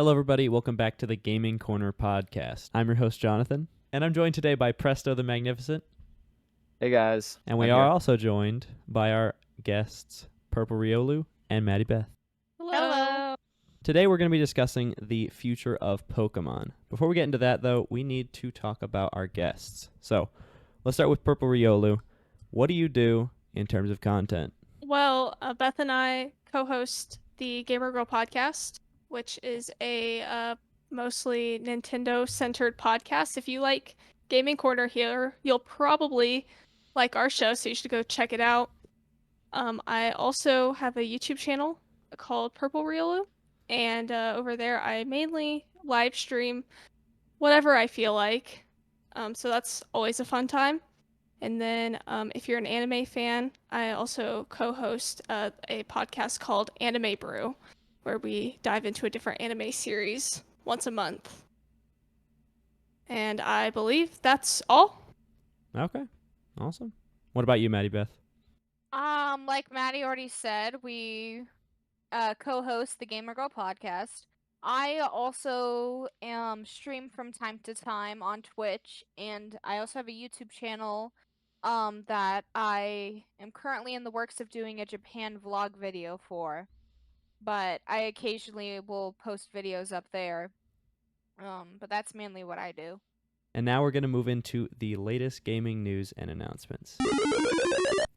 Hello, everybody. Welcome back to the Gaming Corner podcast. I'm your host, Jonathan, and I'm joined today by Presto the Magnificent. Hey, guys. And we are also joined by our guests, Purple Riolu and Maddie Beth. Hello. Today, we're going to be discussing the future of Pokemon. Before we get into that, though, we need to talk about our guests. So, let's start with Purple Riolu. What do you do in terms of content? Well, Beth and I co-host the Gamer Girl podcast, which is a mostly Nintendo-centered podcast. If you like Gaming Corner here, you'll probably like our show, so you should go check it out. I also have a YouTube channel called Purple Riolu, and over there I mainly live stream whatever I feel like. So that's always a fun time. And then if you're an anime fan, I also co-host a podcast called Anime Brew, where we dive into a different anime series once a month. And I believe that's all. Okay, awesome. What about you, Maddie Beth? Like Maddie already said, we co-host the Gamer Girl podcast. I also stream from time to time on Twitch, and I also have a YouTube channel that I am currently in the works of doing a Japan vlog video for. But I occasionally will post videos up there. But that's mainly what I do. And now we're going to move into the latest gaming news and announcements.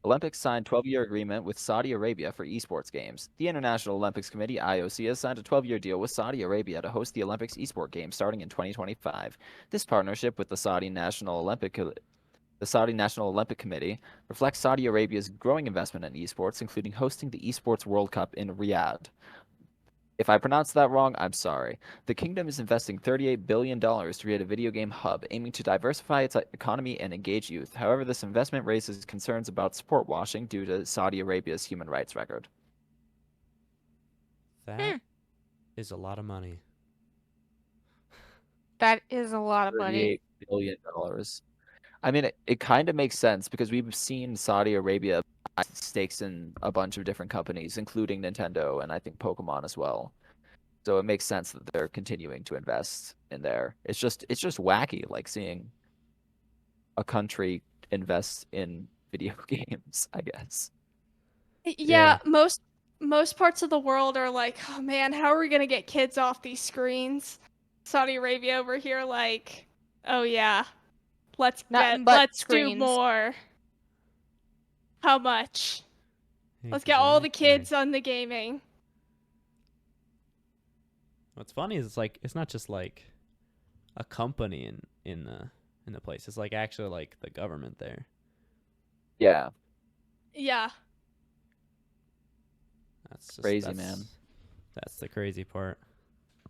Olympics signed 12-year agreement with Saudi Arabia for esports games. The International Olympics Committee, IOC, has signed a 12-year deal with Saudi Arabia to host the Olympics esports games starting in 2025. This partnership with the Saudi National Olympic Committee reflects Saudi Arabia's growing investment in esports, including hosting the Esports World Cup in Riyadh. If I pronounced that wrong, I'm sorry. The kingdom is investing $38 billion to create a video game hub, aiming to diversify its economy and engage youth. However, this investment raises concerns about support washing due to Saudi Arabia's human rights record. That is a lot of money. That is a lot of money. $38 billion. I mean, it kind of makes sense because we've seen Saudi Arabia buy stakes in a bunch of different companies, including Nintendo and I think Pokemon as well. So it makes sense that they're continuing to invest in there. It's just wacky, like seeing a country invest in video games, I guess. Yeah, most parts of the world are like, oh man, how are we gonna get kids off these screens? Saudi Arabia over here, like, oh yeah, let's do more. How much? Let's get all the kids on the gaming. What's funny is it's not just like a company in the place. It's like actually like the government there. Yeah. Yeah. That's just crazy, man. That's the crazy part.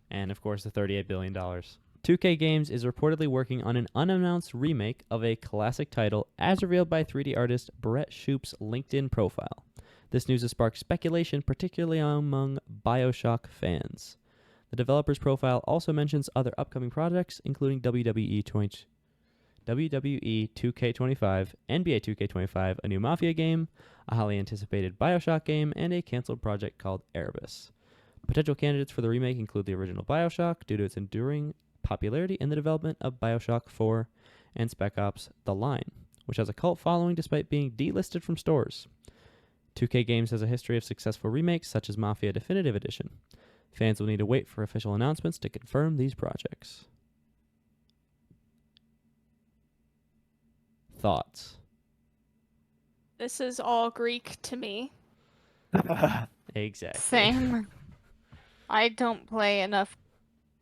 And of course the $38 billion. 2K Games is reportedly working on an unannounced remake of a classic title as revealed by 3D artist Brett Shoop's LinkedIn profile. This news has sparked speculation, particularly among BioShock fans. The developer's profile also mentions other upcoming projects, including WWE 2K25, NBA 2K25, a new Mafia game, a highly anticipated BioShock game, and a canceled project called Erebus. Potential candidates for the remake include the original BioShock, due to its enduring popularity in the development of BioShock 4 and Spec Ops: The Line, which has a cult following despite being delisted from stores. 2K Games has a history of successful remakes, such as Mafia Definitive Edition. Fans will need to wait for official announcements to confirm these projects. Thoughts? This is all Greek to me. Exactly. Same. I don't play enough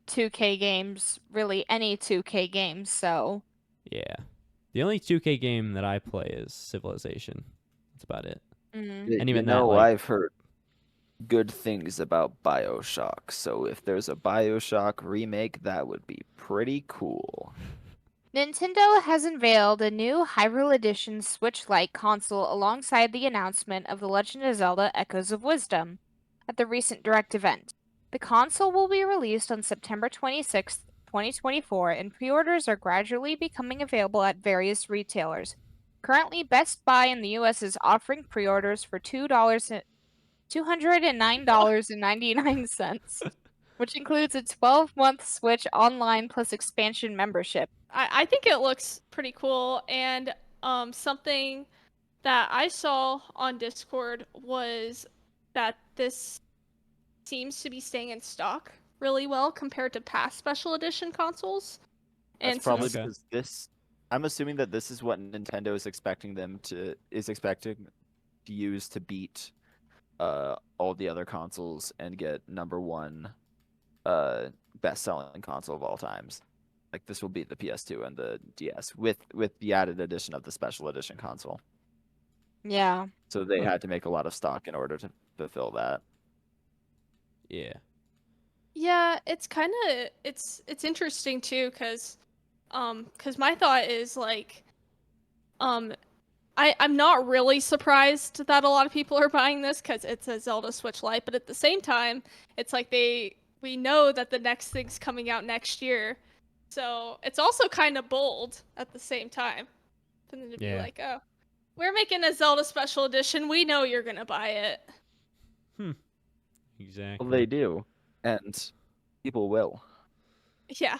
2K games, really any 2K games, so... Yeah. The only 2K game that I play is Civilization. That's about it. Mm-hmm. And even I've heard good things about BioShock, so if there's a BioShock remake, that would be pretty cool. Nintendo has unveiled a new Hyrule Edition Switch-Lite console alongside the announcement of The Legend of Zelda: Echoes of Wisdom at the recent Direct event. The console will be released on September 26, 2024, and pre-orders are gradually becoming available at various retailers. Currently, Best Buy in the US is offering pre-orders for $209.99. which includes a 12-month Switch Online plus expansion membership. I think it looks pretty cool, and something that I saw on Discord was that this seems to be staying in stock really well compared to past special edition consoles. That's And probably since Okay. because this. I'm assuming that this is what Nintendo is expecting to use to beat all the other consoles and get #1 best-selling console of all times. Like this will beat the PS2 and the DS with the added addition of the special edition console. Yeah. So they Huh. had to make a lot of stock in order to fulfill that. Yeah. yeah, it's kind of it's interesting too, cause my thought is like, I'm not really surprised that a lot of people are buying this because it's a Zelda Switch Lite, but at the same time, it's like we know that the next thing's coming out next year, so it's also kind of bold at the same time for them to be Yeah. like, oh, we're making a Zelda Special Edition. We know you're gonna buy it. Exactly. Well, they do, and people will. Yeah,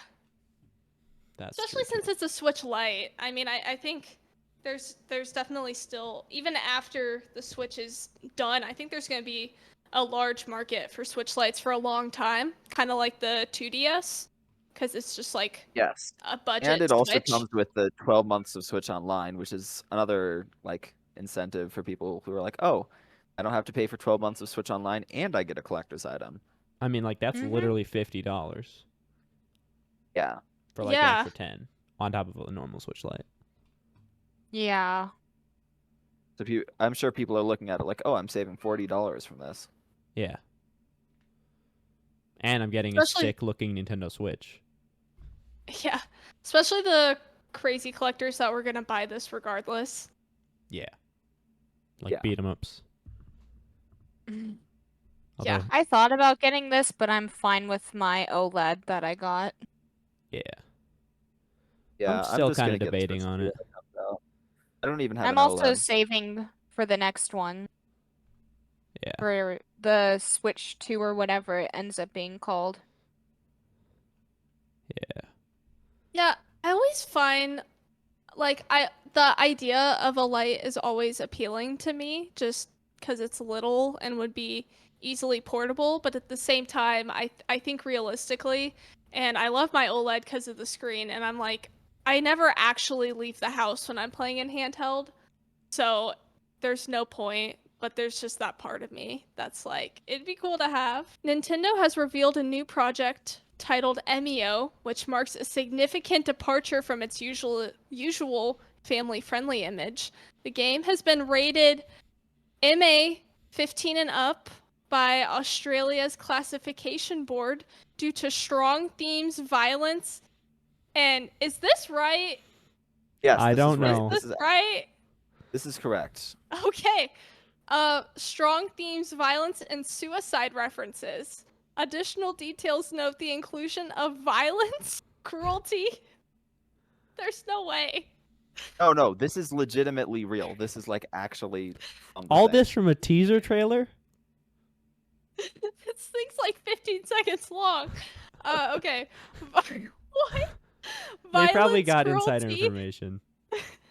That's especially true, since it's a Switch Lite. I mean, I think there's definitely still, even after the Switch is done, I think there's going to be a large market for Switch Lites for a long time, kind of like the 2DS, because it's just like Yes. a budget And it also Switch. comes with the 12 months of Switch Online, which is another like incentive for people who are like, "Oh, I don't have to pay for 12 months of Switch Online and I get a collector's item." I mean, like that's Mhm. literally $50 Yeah. for like an Yeah. extra 10 on top of a normal Switch Lite. Yeah. So I'm sure people are looking at it like, "Oh, I'm saving $40 from this." Yeah. And I'm getting Especially- a sick-looking Nintendo Switch. Yeah, especially the crazy collectors that were going to buy this regardless. Yeah. Like Yeah. beat 'em ups. Yeah. Although, I thought about getting this, but I'm fine with my OLED that I got. yeah. Yeah, still just gonna kinda get the debating Switch on 2 it. when comes out. I don't even have I'm an also OLED. saving for the next one, Yeah. for the Switch 2 or whatever it ends up being called. Yeah. Yeah, I always find like the idea of a light is always appealing to me just because it's little and would be easily portable, but at the same time I think realistically, and I love my OLED because of the screen, and I'm like, I never actually leave the house when I'm playing in handheld, so there's no point, but there's just that part of me that's like, it'd be cool to have. Nintendo has revealed a new project titled Emio, which marks a significant departure from its usual family-friendly image. The game has been rated MA 15 and up by Australia's classification board due to strong themes, violence, and is this right? Yes, I this don't is right. know. Is this right? This is correct. Okay. Strong themes, violence, and suicide references. Additional details note the inclusion of violence, cruelty. There's no way. Oh no, this is legitimately real. This is like actually on the All thing. this from a teaser trailer? This thing's like 15 seconds long. Okay. What? They probably Violence, got insider cruelty, information.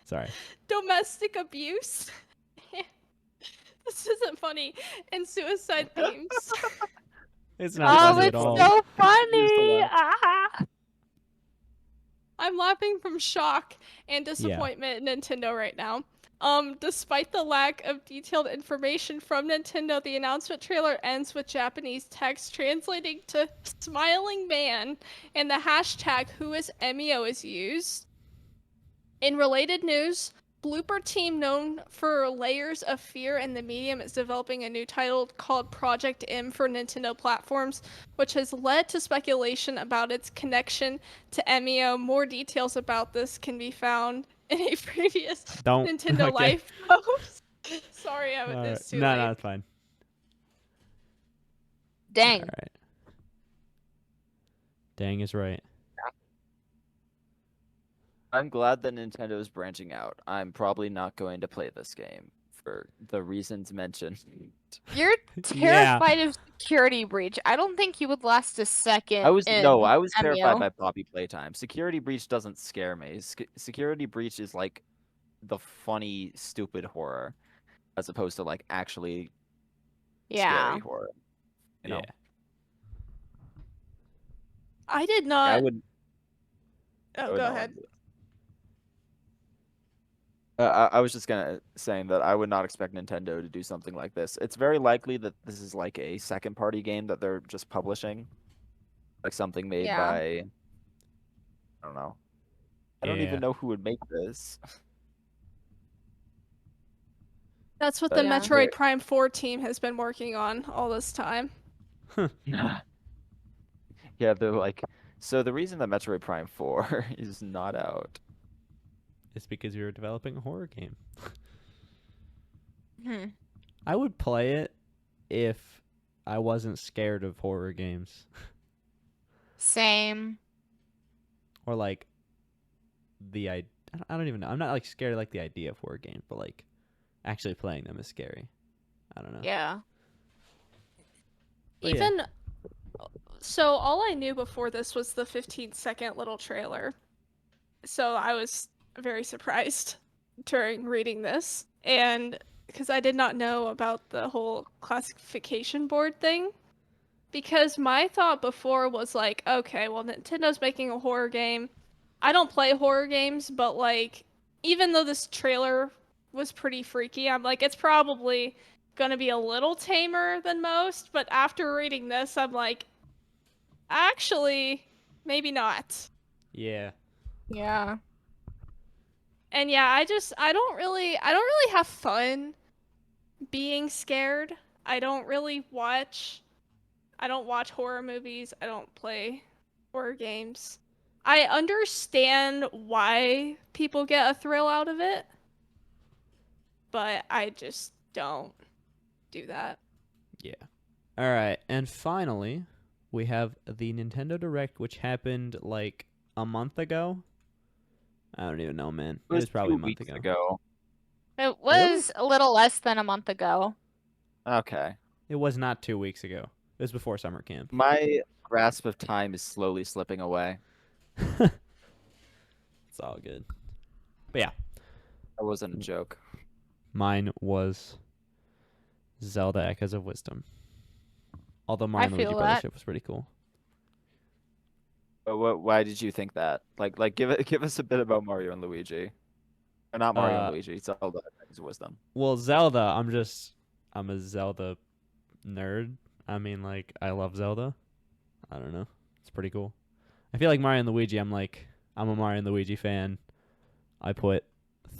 Sorry. domestic abuse. This isn't funny. And suicide themes. It's not Oh, funny it's at all. so funny! Used to Ah! I'm laughing from shock and disappointment at Nintendo right now. Despite the lack of detailed information from Nintendo, the announcement trailer ends with Japanese text translating to smiling man, and the hashtag #WhoIsEmio is used. In related news, Blooper Team, known for Layers of Fear in the medium, is developing a new title called Project M for Nintendo platforms, which has led to speculation about its connection to Emio. More details about this can be found in a previous Don't. Nintendo Okay. Life post. Sorry, All it's right. too No, late. no, it's fine. Dang. All right. Dang is right. I'm glad that Nintendo is branching out. I'm probably not going to play this game for the reasons mentioned. You're terrified of security breach. I don't think you would last a second. I was terrified MEO. by Poppy Playtime. Security breach doesn't scare me. Security breach is like the funny, stupid horror, as opposed to like actually scary horror. You know? Yeah. I did I not. would. Oh, go ahead. I was just saying that I would not expect Nintendo to do something like this. It's very likely that this is like a second-party game that they're just publishing, like something made by. I don't know. I don't even know who would make this. That's what But the yeah. Metroid Prime 4 team has been working on all this time. Yeah, they're like. So the reason that Metroid Prime 4 is not out. It's because you're developing a horror game. Hmm. I would play it if I wasn't scared of horror games. Same. Or like I don't even know. I'm not like scared of like the idea of horror games, but like actually playing them is scary. I don't know. Yeah. But Even so, all I knew before this was the 15-second little trailer. So I was very surprised during reading this, and because I did not know about the whole classification board thing. Because my thought before was like, okay, well, Nintendo's making a horror game. I don't play horror games, but like, even though this trailer was pretty freaky, I'm like, it's probably gonna be a little tamer than most. But after reading this, I'm like, actually, maybe not. Yeah. Yeah. And yeah, I don't really have fun being scared. I don't watch horror movies. I don't play horror games. I understand why people get a thrill out of it, but I just don't do that. Yeah. All right. And finally, we have the Nintendo Direct, which happened like a month ago. I don't even know, man. It was probably a 2 month weeks ago. It was a little less than a month ago. Okay. It was not 2 weeks ago. It was before summer camp. My grasp of time is slowly slipping away. It's all good. But yeah, That wasn't a joke. mine was Zelda Echoes of Wisdom. Although Mario and Luigi feel that. Brothership was pretty cool. But why did you think that? Like give us a bit about Mario and Luigi. Or not Mario and Luigi, Zelda Echoes of Wisdom. Well, Zelda, I'm a Zelda nerd. I mean, like, I love Zelda. I don't know. It's pretty cool. I feel like Mario and Luigi, I'm a Mario and Luigi fan. I put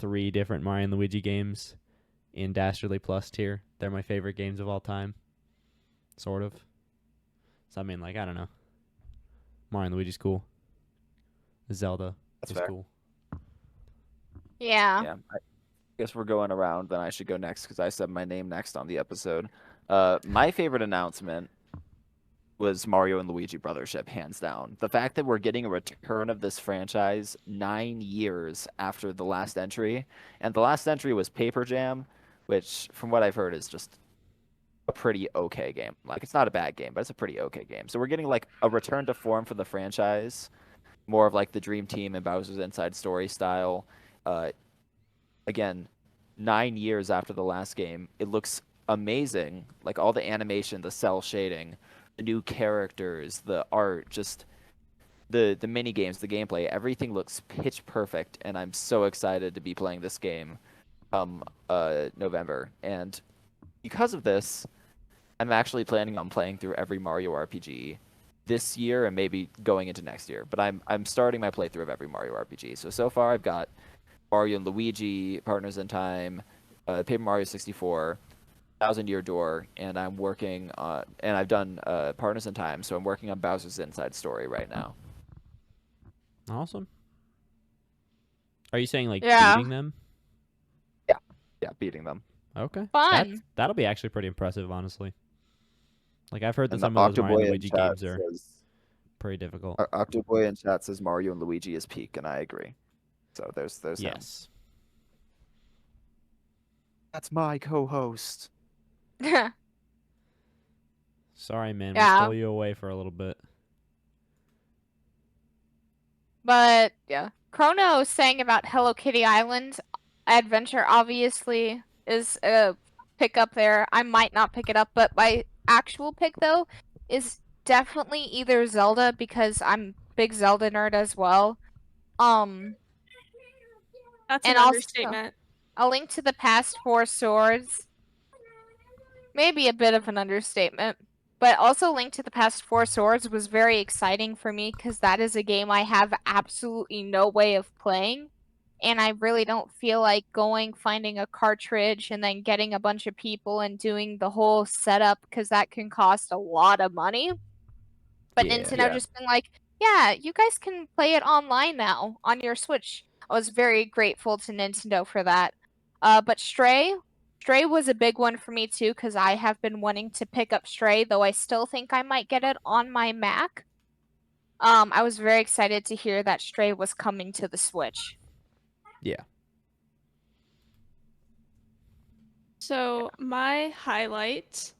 3 different Mario and Luigi games in Dastardly Plus tier. They're my favorite games of all time. Sort of. So, I mean, like, I don't know. Mario and Luigi's cool. Zelda That's is fair. cool. Yeah. Yeah. I guess we're going around, then I should go next because I said my name next on the episode. My favorite announcement was Mario and Luigi Brothership, hands down. The fact that we're getting a return of this franchise 9 years after the last entry, and the last entry was Paper Jam, which, from what I've heard, is just a pretty okay game. Like, it's not a bad game, but it's a pretty okay game. So we're getting like a return to form for the franchise, more of like the Dream Team and Bowser's Inside Story style. Again, 9 years after the last game, it looks amazing. Like all the animation, the cell shading, the new characters, the art, just the mini games, the gameplay, everything looks pitch perfect, and I'm so excited to be playing this game November. And because of this, I'm actually planning on playing through every Mario RPG this year and maybe going into next year. But I'm starting my playthrough of every Mario RPG. So far I've got Mario and Luigi, Partners in Time, Paper Mario 64, Thousand Year Door, and I'm working on, and I've done Partners in Time, so I'm working on Bowser's Inside Story right now. Awesome. Are you saying, like, Yeah. beating them? Yeah, beating them. Okay. Fun. That'll be actually pretty impressive, honestly. Like, I've heard that And some of those Mario and Octoboy in Luigi chat games are says, pretty difficult. Octoboy in chat says Mario and Luigi is peak, and I agree. So there's him. Yes. That's my co-host. Sorry, man. We Yeah. stole you away for a little bit. But yeah, Chrono saying about Hello Kitty Island Adventure obviously is a pick up there. I might not pick it up, but my actual pick though is definitely either Zelda because I'm big Zelda nerd as well. That's And an also understatement. A Link to the Past 4 Swords. Maybe a bit of an understatement. But also Link to the Past 4 Swords was very exciting for me because that is a game I have absolutely no way of playing. And I really don't feel like finding a cartridge and then getting a bunch of people and doing the whole setup because that can cost a lot of money. But Yeah. Nintendo Yeah. just been like, yeah, you guys can play it online now on your Switch. I was very grateful to Nintendo for that. But Stray was a big one for me too because I have been wanting to pick up Stray, though I still think I might get it on my Mac. I was very excited to hear that Stray was coming to the Switch. Yeah. So my highlight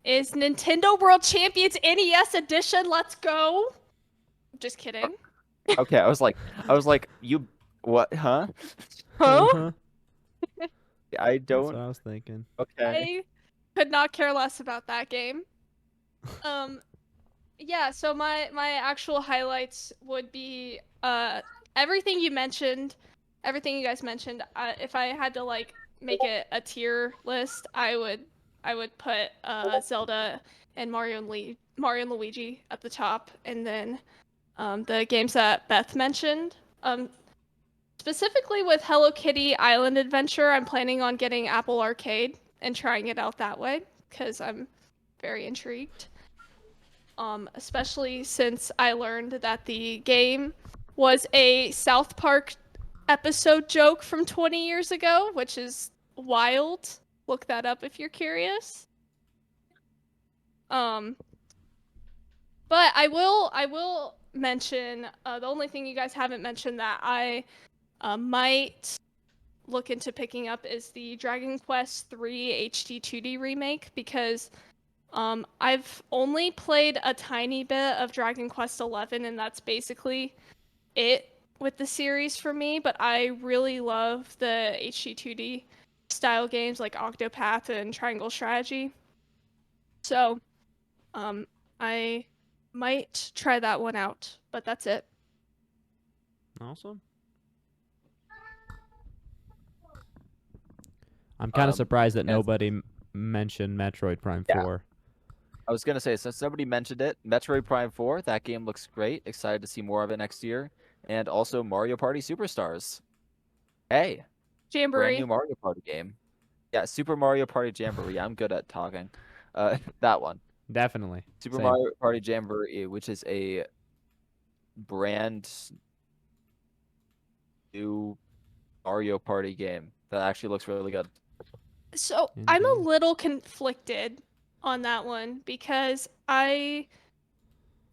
is Nintendo World Champions NES Edition. Let's go. Just kidding. Okay, I was like, you what? Huh? Huh? Uh-huh. I That's what don't. I was thinking. Okay. I could not care less about that game. Yeah, so my actual highlights would be everything you mentioned, everything you guys mentioned. If I had to like make it a tier list, I would put Zelda and Mario and Luigi at the top, and then the games that Beth mentioned. Specifically with Hello Kitty Island Adventure, I'm planning on getting Apple Arcade and trying it out that way because I'm very intrigued. Especially since I learned that the game was a South Park episode joke from 20 years ago, which is wild. Look that up if you're curious. But I will mention the only thing you guys haven't mentioned that I might look into picking up is the Dragon Quest III HD 2D remake because I've only played a tiny bit of Dragon Quest XI, and that's basically it with the series for me. But I really love the HD 2D style games like Octopath and Triangle Strategy. So, I might try that one out, but that's it. Awesome. I'm kind of surprised that yes. nobody mentioned Metroid Prime Yeah. 4. I was gonna say, since somebody mentioned it, Metroid Prime 4, that game looks great. Excited to see more of it next year. And also Mario Party Superstars. Hey, brand Jamboree. new Mario Party game. Yeah, Super Mario Party Jamboree. I'm good at talking. That one. Definitely. Super Same. Mario Party Jamboree, which is a brand new Mario Party game that actually looks really good. So I'm a Indeed. little conflicted on that one because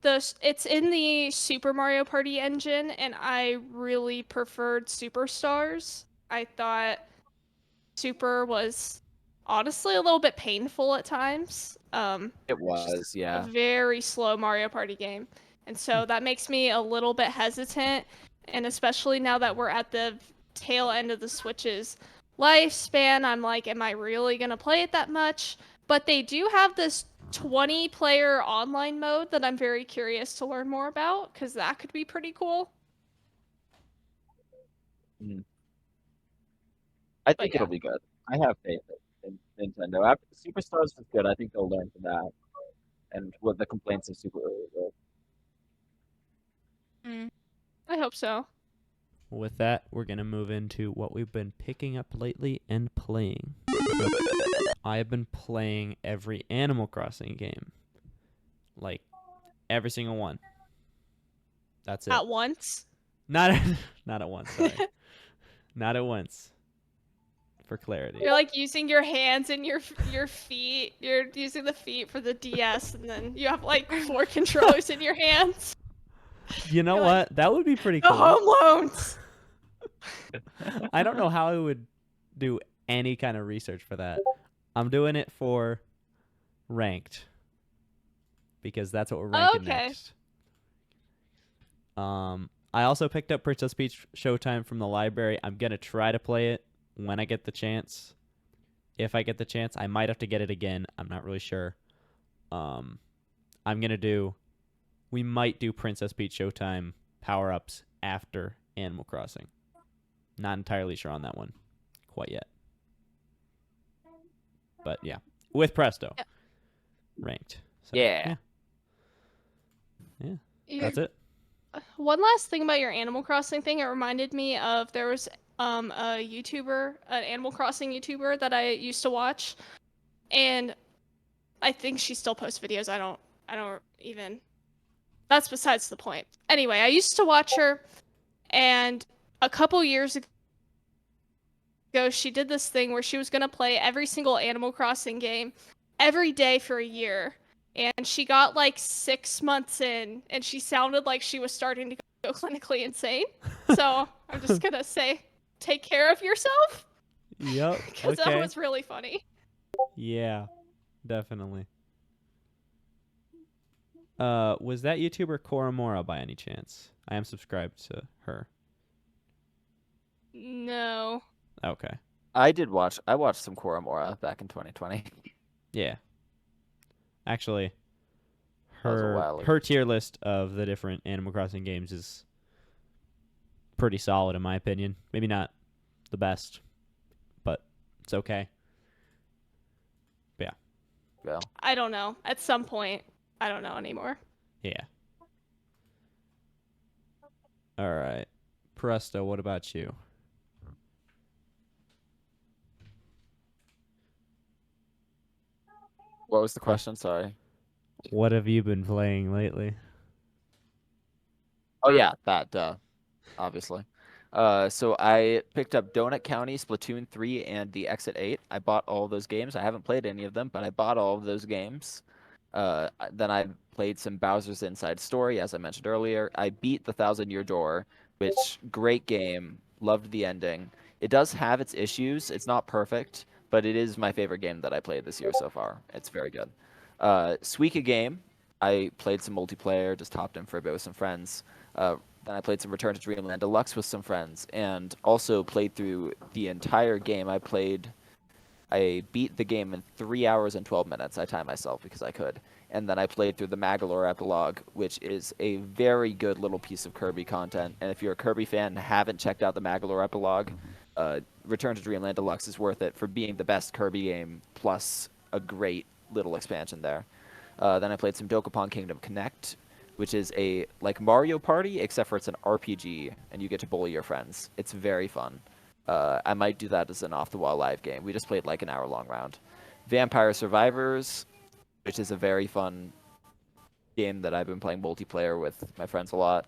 it's in the Super Mario Party engine, and I really preferred Superstars. I thought Super was honestly a little bit painful at times. It It's just was, a yeah. very slow Mario Party game, and so that makes me a little bit hesitant. And especially now that we're at the tail end of the Switch's lifespan, I'm like, am I really gonna play it that much? But they do have this 20-player online mode that I'm very curious to learn more about because that could be pretty cool. I But think yeah. it'll be good. I have faith in Nintendo. After Superstars was good, I think they'll learn from that and what the complaints of Super were. I hope so. With that, we're going to move into what we've been picking up lately and playing. I have been playing every Animal Crossing game. Like, every single one. That's it. At once. Not at once, sorry. Not at once. For clarity. You're like using your hands and your feet. You're using the feet for the DS, and then you have like 4 controllers in your hands. You know You're what? like, That would be pretty The cool. home loans. I don't know how I would do any kind of research for that. I'm doing it for ranked because that's what we're ranking Okay. next. I also picked up Princess Peach Showtime from the library. I'm gonna try to play it when I get the chance. If I get the chance, I might have to get it again. I'm not really sure. We might do Princess Peach Showtime power-ups after Animal Crossing. Not entirely sure on that one quite yet. But yeah, with Presto. Yeah. Ranked. So, Yeah. That's it. One last thing about your Animal Crossing thing, it reminded me of there was a YouTuber, an Animal Crossing YouTuber that I used to watch, and I think she still posts videos. I don't even. That's besides the point. Anyway, I used to watch her, and a couple years ago, she did this thing where she was gonna play every single Animal Crossing game every day for a year. And she got like 6 months in, and she sounded like she was starting to go clinically insane. So I'm just gonna say, take care of yourself, Yep. because that was really funny. Yeah, definitely. Was that YouTuber Koromora by any chance? I am subscribed to her. No. Okay. I watched some Koromora back in 2020. Yeah. Actually, That was a while ago. her tier list of the different Animal Crossing games is pretty solid in my opinion. Maybe not the best, but it's okay. Yeah. I don't know. At some point, I don't know anymore. Yeah. All right. Presto, what about you? What was the question? Sorry. What have you been playing lately? Oh yeah, that obviously. So I picked up Donut County, Splatoon 3, and the Exit 8. I bought all those games. I haven't played any of them, but I bought all of those games. Then I played some Bowser's Inside Story, as I mentioned earlier. I beat the Thousand Year Door, which great game. Loved the ending. It does have its issues. It's not perfect, but it is my favorite game that I played this year so far. It's very good. Suika game. I played some multiplayer, just hopped in for a bit with some friends. Then I played some Return to Dreamland Deluxe with some friends, and also played through the entire game. I beat the game in 3 hours and 12 minutes. I timed myself because I could. And then I played through the Magalore Epilogue, which is a very good little piece of Kirby content. And if you're a Kirby fan and haven't checked out the Magalore Epilogue, Return to Dreamland Deluxe is worth it for being the best Kirby game, plus a great little expansion there. Then I played some Dokapon Kingdom Connect, which is a like Mario Party, except for it's an RPG, and you get to bully your friends. It's very fun. I might do that as an off-the-wall live game. We just played like an hour-long round. Vampire Survivors, which is a very fun game that I've been playing multiplayer with my friends a lot.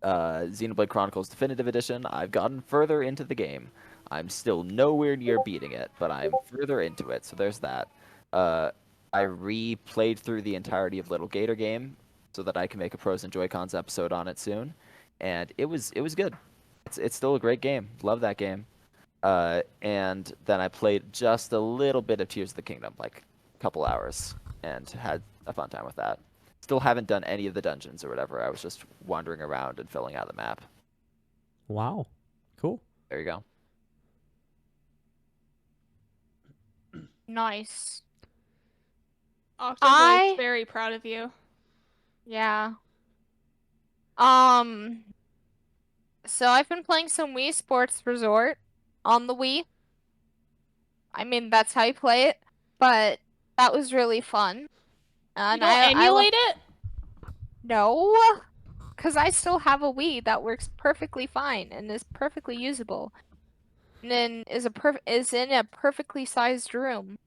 Xenoblade Chronicles Definitive Edition, I've gotten further into the game. I'm still nowhere near beating it, but I'm further into it, so there's that. I replayed through the entirety of Little Gator Game so that I can make a Pros and Joy-Cons episode on it soon, and it was good. It's still a great game. Love that game. And then I played just a little bit of Tears of the Kingdom, like a couple hours, and had a fun time with that. Still haven't done any of the dungeons or whatever. I was just wandering around and filling out the map. Wow. Cool. There you go. Nice. Octoboy's very proud of you. Yeah. So I've been playing some Wii Sports Resort on the Wii. I mean, that's how you play it, but that was really fun. You And don't emulate it? No, because I still have a Wii that works perfectly fine and is perfectly usable, and then is in a perfectly sized room.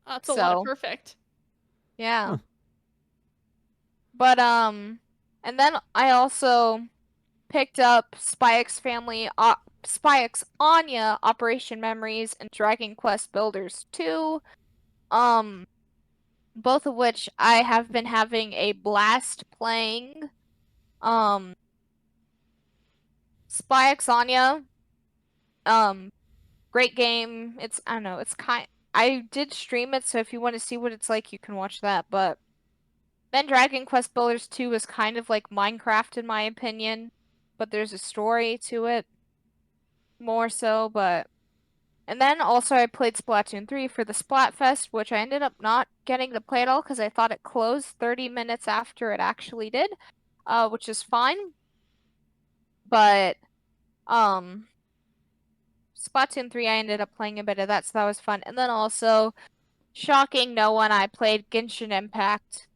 That's a lot of So- perfect. Yeah. Huh. But and then I also picked up Spike's Anya Operation Memories and Dragon Quest Builders 2. Both of which I have been having a blast playing. Spike's Anya Great game. I don't know, I did stream it, so if you want to see what it's like, you can watch that. But then Dragon Quest Builders 2 is kind of like Minecraft in my opinion, but there's a story to it more so. And then also I played Splatoon 3 for the Splatfest, which I ended up not getting to play at all because I thought it closed 30 minutes after it actually did, which is fine. But Splatoon 3, I ended up playing a bit of that, so that was fun. And then also, shocking no one, I played Genshin Impact.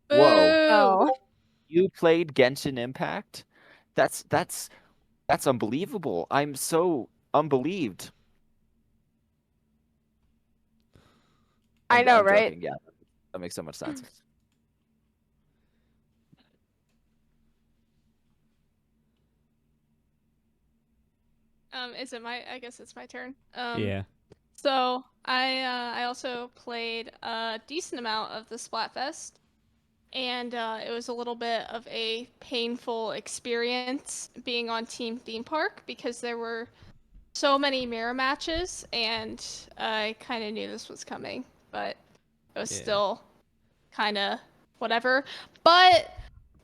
Whoa. Oh, You played Genshin Impact? That's unbelievable. I'm so unbelieved. I know, I'm right? joking. Yeah, that makes so much sense. Is it I guess it's my turn. Yeah. So I also played a decent amount of the Splatfest, and it was a little bit of a painful experience being on Team Theme Park because there were so many mirror matches, and I kind of knew this was coming, but it was still kind of whatever. But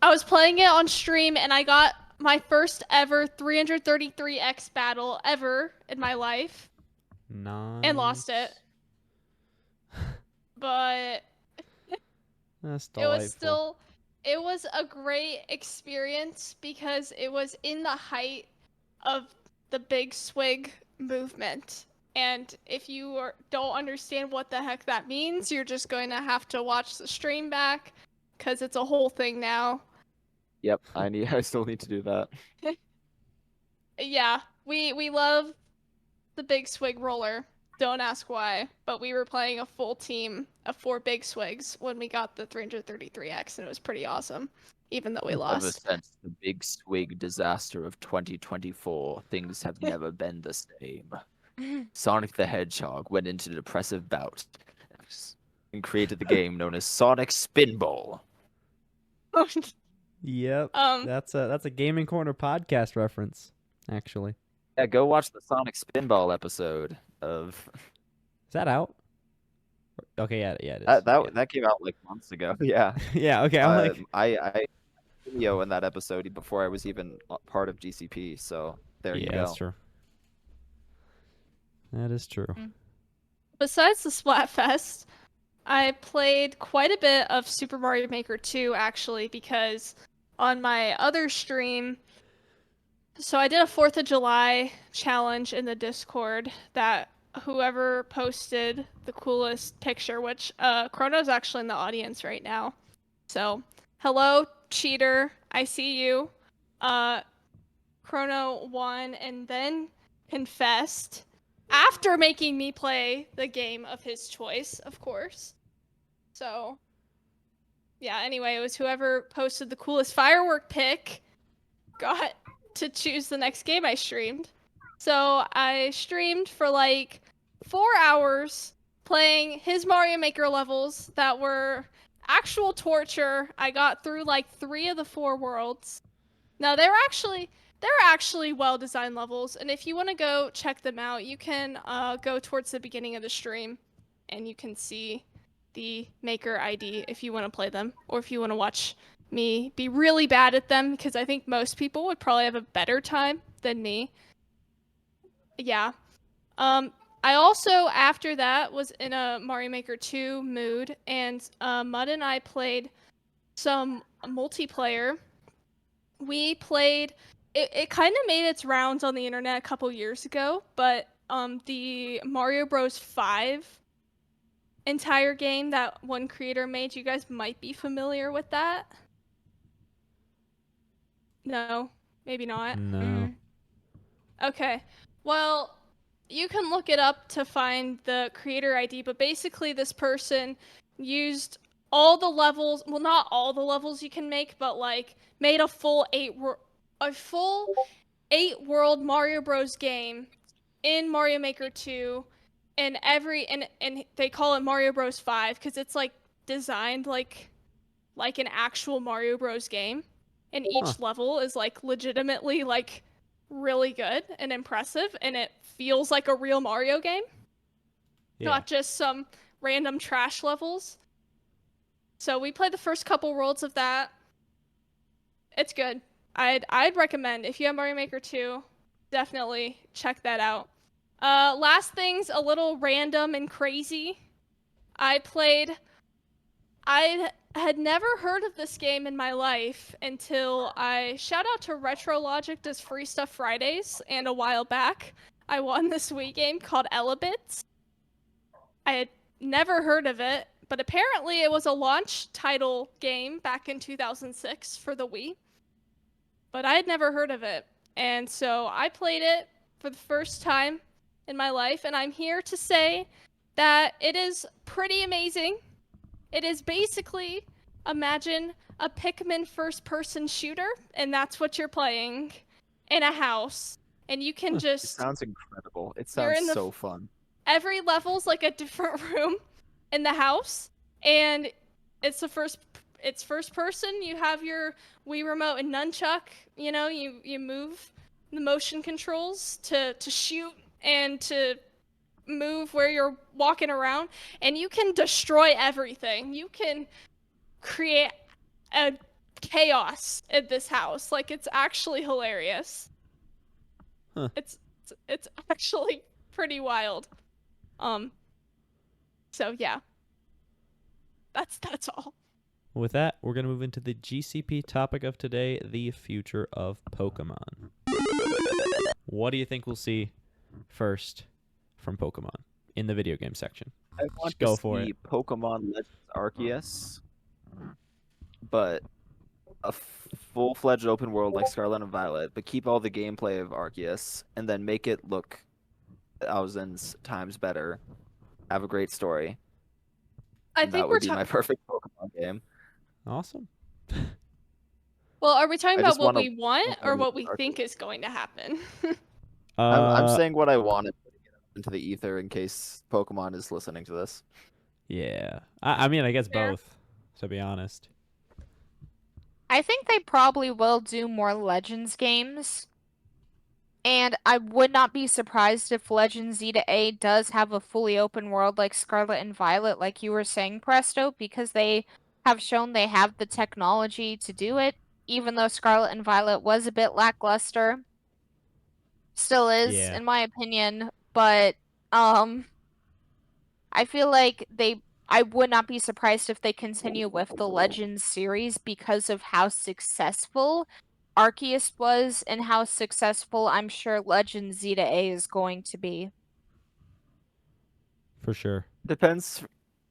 I was playing it on stream, and I got my first ever 333x battle ever in my life Nice. and lost it. But That's it delightful. was a great experience because it was in the height of the big swig movement. And if you don't understand what the heck that means, you're just going to have to watch the stream back because it's a whole thing now. Yep, I still need to do that. Yeah, we love the big swig roller. Don't ask why, but we were playing a full team of 4 big swigs when we got the 333x, and it was pretty awesome, even though we Ever lost. since the big swig disaster of 2024, things have never been the same. Sonic the Hedgehog went into a depressive bout and created the game known as Sonic Spinball. Yep. That's a Gaming Corner podcast reference, actually. Yeah, go watch the Sonic Spinball episode of Is that out? Okay, yeah, it is. that came out like months ago. Yeah. Yeah, okay. I'm like, I video in that episode before I was even part of GCP, so there you yeah, go. that's true. That is true. Besides the Splatfest, I played quite a bit of Super Mario Maker 2 actually, because on my other stream, so I did a 4th of July challenge in the Discord that whoever posted the coolest picture, which Chrono's actually in the audience right now. So, hello, cheater. I see you. Chrono won and then confessed after making me play the game of his choice, of course. So, yeah, anyway, it was whoever posted the coolest firework pic got to choose the next game I streamed. So I streamed for like 4 hours playing his Mario Maker levels that were actual torture. I got through like 3 of the 4 worlds. Now they're actually well-designed levels, and if you want to go check them out, you can go towards the beginning of the stream, and you can see the Maker ID if you want to play them, or if you want to watch me be really bad at them, because I think most people would probably have a better time than me. Yeah. I also, after that, was in a Mario Maker 2 mood, and Mud and I played some multiplayer. We played it kind of made its rounds on the internet a couple years ago, but the Mario Bros 5 entire game that one creator made, you guys might be familiar with that. No, maybe not. No. Okay. Well, you can look it up to find the creator ID, but basically this person used all the levels, well, not all the levels you can make, but like made a full 8 world Mario Bros game in Mario Maker 2, and they call it Mario Bros 5 cuz it's like designed like an actual Mario Bros game, and each level is like legitimately like really good and impressive, and it feels like a real Mario game, not just some random trash levels. So we played the first couple worlds of that. It's good. I'd recommend, if you have Mario Maker 2, definitely check that out. Last thing's a little random and crazy. I had never heard of this game in my life until shout out to RetroLogic does Free Stuff Fridays, and a while back I won this Wii game called Elebits. I had never heard of it, but apparently it was a launch title game back in 2006 for the Wii. But I had never heard of it. And so I played it for the first time in my life, and I'm here to say that it is pretty amazing. It is basically, imagine a Pikmin first-person shooter, and that's what you're playing in a house. And you can It just... sounds incredible. It You're sounds in so fun. Every level's like a different room in the house, and it's first person. You have your Wii remote and nunchuck. You know, you move the motion controls to shoot and to move where you're walking around, and you can destroy everything. You can create a chaos in this house. Like, it's actually hilarious. Huh. It's actually pretty wild. So yeah. That's all. With that, we're going to move into the GCP topic of today, the future of Pokemon. What do you think we'll see first from Pokemon in the video game section? I want Just go to for see it. Pokemon Legends Arceus, but a full-fledged open world like Scarlet and Violet, but keep all the gameplay of Arceus, and then make it look thousands times better. Have a great story. I And think that we're would be my perfect Pokemon game. Awesome. Well, are we talking I about just what wanna we want or what we Arceus. think is going to happen? I'm saying what I wanted to get into the ether in case Pokemon is listening to this. Yeah. I mean, I guess Fair. both, to be honest. I think they probably will do more Legends games. And I would not be surprised if Legends Z-A does have a fully open world like Scarlet and Violet, like you were saying, Presto, because they have shown they have the technology to do it, even though Scarlet and Violet was a bit lackluster. Still is, Yeah. in my opinion, but I feel like I would not be surprised if they continue with the Legends series because of how successful Arceus was and how successful I'm sure Legends Z-A is going to be. For sure. Depends.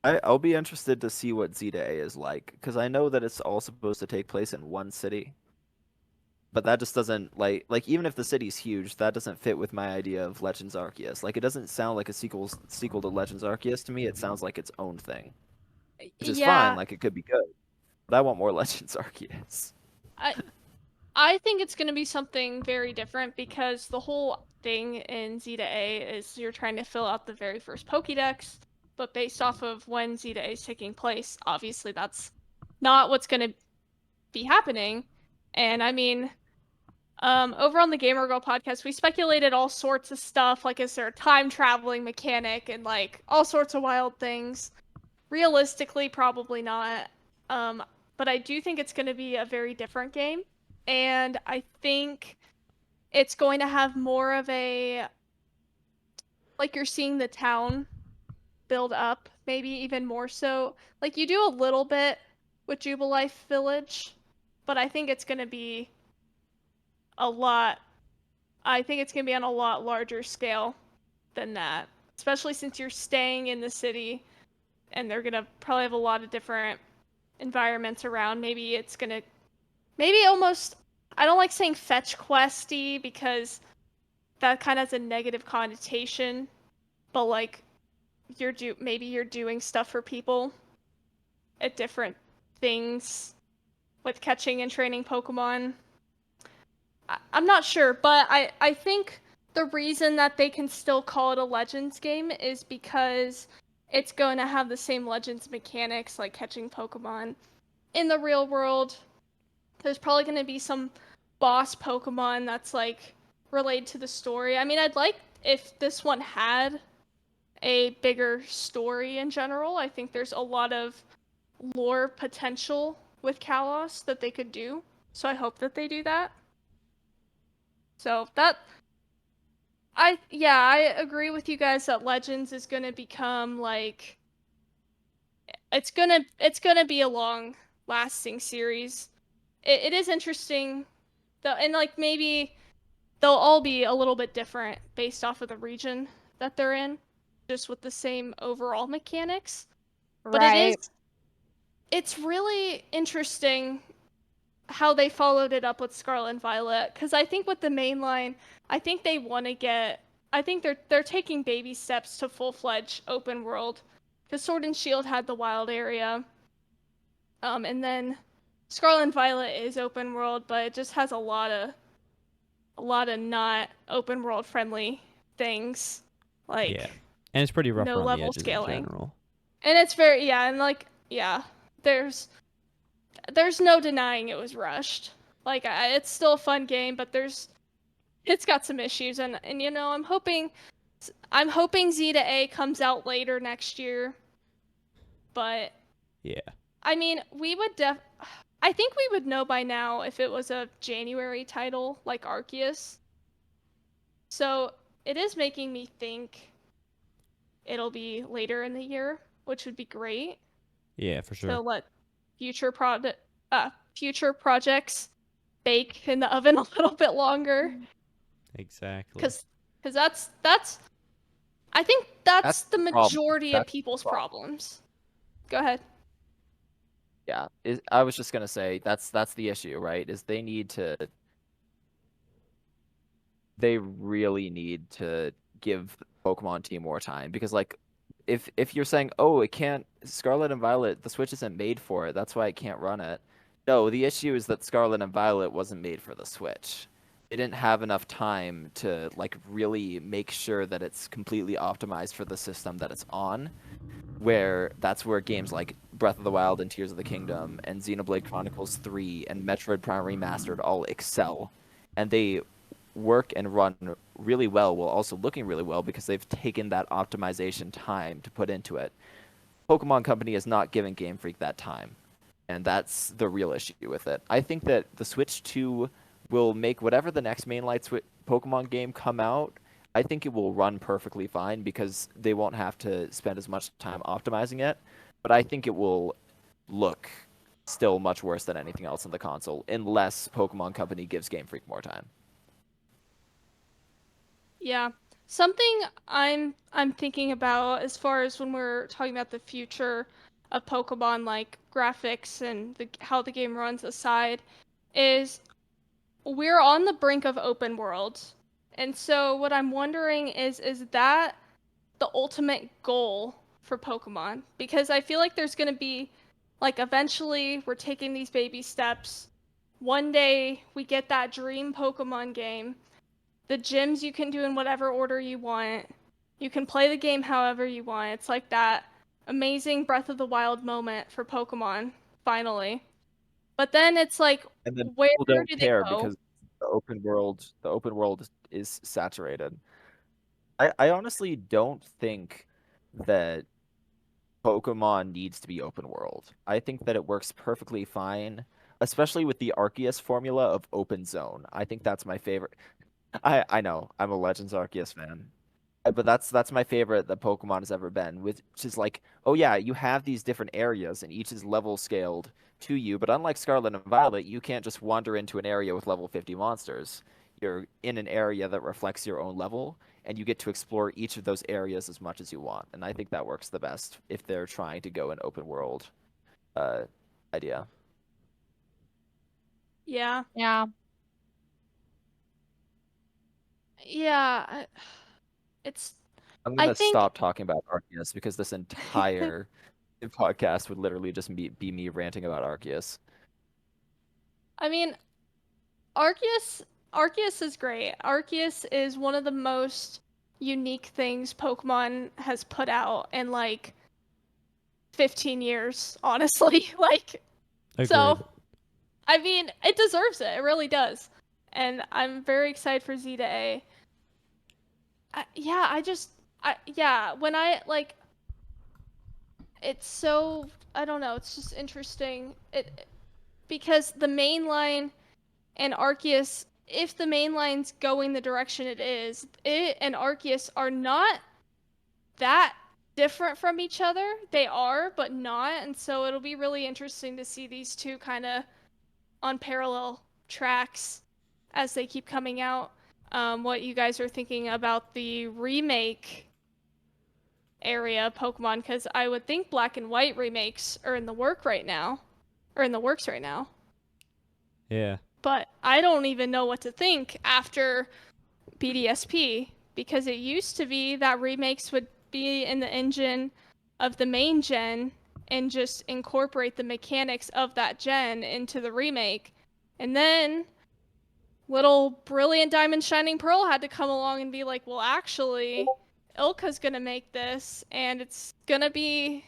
I'll be interested to see what Zeta A is like, because I know that it's all supposed to take place in one city. But that just doesn't, like even if the city's huge, that doesn't fit with my idea of Legends Arceus. Like, it doesn't sound like a sequel to Legends Arceus to me. It sounds like its own thing. Which is fine, like, it could be good. But I want more Legends Arceus. I think it's going to be something very different because the whole thing in Z-A is you're trying to fill out the very first Pokédex, but based off of when Z-A is taking place, obviously that's not what's going to be happening. And I mean, over on the Gamer Girl podcast, we speculated all sorts of stuff, like is there a time traveling mechanic and like all sorts of wild things. Realistically, probably not. But I do think it's going to be a very different game. And I think it's going to have more of a, like, you're seeing the town build up, maybe even more so. Like, you do a little bit with Jubilife Village, but I think it's going to be a lot. I think it's going to be on a lot larger scale than that, especially since you're staying in the city and they're going to probably have a lot of different environments around. Maybe it's going to, maybe almost, I don't like saying fetch questy because that kind of has a negative connotation, but like maybe you're doing stuff for people at different things with catching and training Pokemon. I'm not sure, but I think the reason that they can still call it a Legends game is because it's going to have the same Legends mechanics like catching Pokemon in the real world. There's probably going to be some boss Pokemon that's like relayed to the story. I mean, I'd like if this one had a bigger story in general. I think there's a lot of lore potential with Kalos that they could do. So I hope that they do that. So I agree with you guys that Legends is going to become like it's going to be a long lasting series. It is interesting though, and like maybe they'll all be a little bit different based off of the region that they're in, just with the same overall mechanics. But it's really interesting how they followed it up with Scarlet and Violet, because I think with the main line, I think they want to get, I think they're taking baby steps to full-fledged open world, because Sword and Shield had the wild area, and then Scarlet and Violet is open world, but it just has a lot of not open world friendly things, like Yeah, and it's pretty rough no around the level edges scaling. in general. And it's very there's no denying it was rushed. Like it's still a fun game, but it's got some issues, and you know, I'm hoping Z to A comes out later next year. But Yeah. I mean, I think we would know by now if it was a January title like Arceus. So it is making me think it'll be later in the year, which would be great. Yeah, for sure. To let future projects bake in the oven a little bit longer. Exactly. Because that's I think that's the majority of people's problems. Go ahead. Yeah, I was just gonna say that's the issue, right? Is they really need to give the Pokemon team more time, because like if you're saying, oh, it can't, Scarlet and Violet, the Switch isn't made for it, that's why it can't run it. No, the issue is that Scarlet and Violet wasn't made for the Switch. It didn't have enough time to like really make sure that it's completely optimized for the system that it's on. That's where games like Breath of the Wild and Tears of the Kingdom and Xenoblade Chronicles 3 and Metroid Prime Remastered all excel. And they work and run really well while also looking really well because they've taken that optimization time to put into it. Pokemon Company is not giving Game Freak that time. And that's the real issue with it. I think that the Switch 2 will make whatever the next mainline Pokemon game come out, I think it will run perfectly fine because they won't have to spend as much time optimizing it. But I think it will look still much worse than anything else on the console unless Pokemon Company gives Game Freak more time. Yeah. Something I'm thinking about as far as when we're talking about the future of Pokemon, like graphics and how the game runs aside, is we're on the brink of open world. And so what I'm wondering is that the ultimate goal for Pokemon? Because I feel like there's going to be, like, eventually we're taking these baby steps. One day we get that dream Pokemon game. The gyms you can do in whatever order you want. You can play the game however you want. It's like that amazing Breath of the Wild moment for Pokemon, finally. But then it's like, and then where people don't do care they go? because the open world is saturated. I honestly don't think that Pokemon needs to be open world. I think that it works perfectly fine, especially with the Arceus formula of open zone. I think that's my favorite. I know I'm a Legends Arceus fan, but that's my favorite that Pokemon has ever been. Which is like, oh yeah, you have these different areas and each is level scaled to you. But unlike Scarlet and Violet, you can't just wander into an area with level 50 monsters. You're in an area that reflects your own level, and you get to explore each of those areas as much as you want. And I think that works the best if they're trying to go an open world idea. Yeah. Yeah. Yeah. I'm gonna I think stop talking about Arceus because this entire podcast would literally just be me ranting about Arceus. I mean, Arceus is great. Arceus is one of the most unique things Pokemon has put out in like 15 years, honestly. Like, Agreed. so I mean, it deserves it. It really does. and I'm very excited for Z to A. When I like, it's so, I don't know, it's just interesting. Because the main line and Arceus, if the main line's going the direction it is, it and Arceus are not that different from each other. They are, but not. And so it'll be really interesting to see these two kind of on parallel tracks as they keep coming out. What you guys are thinking about the remake area of Pokemon, because I would think Black and White remakes are in the works right now. Yeah. But I don't even know what to think after BDSP, because it used to be that remakes would be in the engine of the main gen and just incorporate the mechanics of that gen into the remake. And then little Brilliant Diamond Shining Pearl had to come along and be like, well, actually, Ilka's gonna make this, and it's gonna be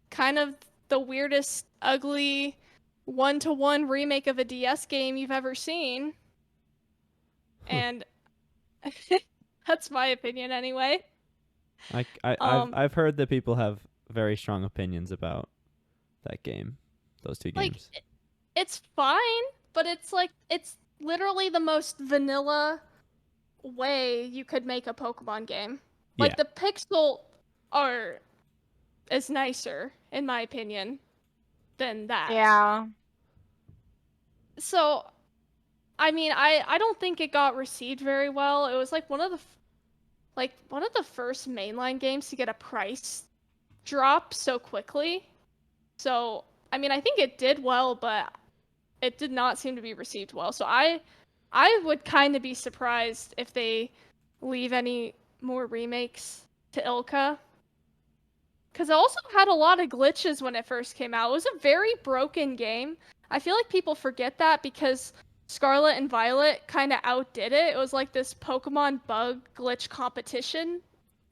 kind of the weirdest, ugly, one-to-one remake of a DS game you've ever seen. And that's my opinion anyway. I've heard that people have very strong opinions about that game, those two games. It's fine, but it's like, it's literally the most vanilla way you could make a Pokemon game. Like, Yeah. the pixel art is nicer, in my opinion, than that. Yeah. So, I mean, I don't think it got received very well. It was like one of the first mainline games to get a price drop so quickly. So, I mean, I think it did well, but it did not seem to be received well. So I would kind of be surprised if they leave any more remakes to Ilka. Because it also had a lot of glitches when it first came out. It was a very broken game. I feel like people forget that because Scarlet and Violet kind of outdid it. It was like this Pokemon bug glitch competition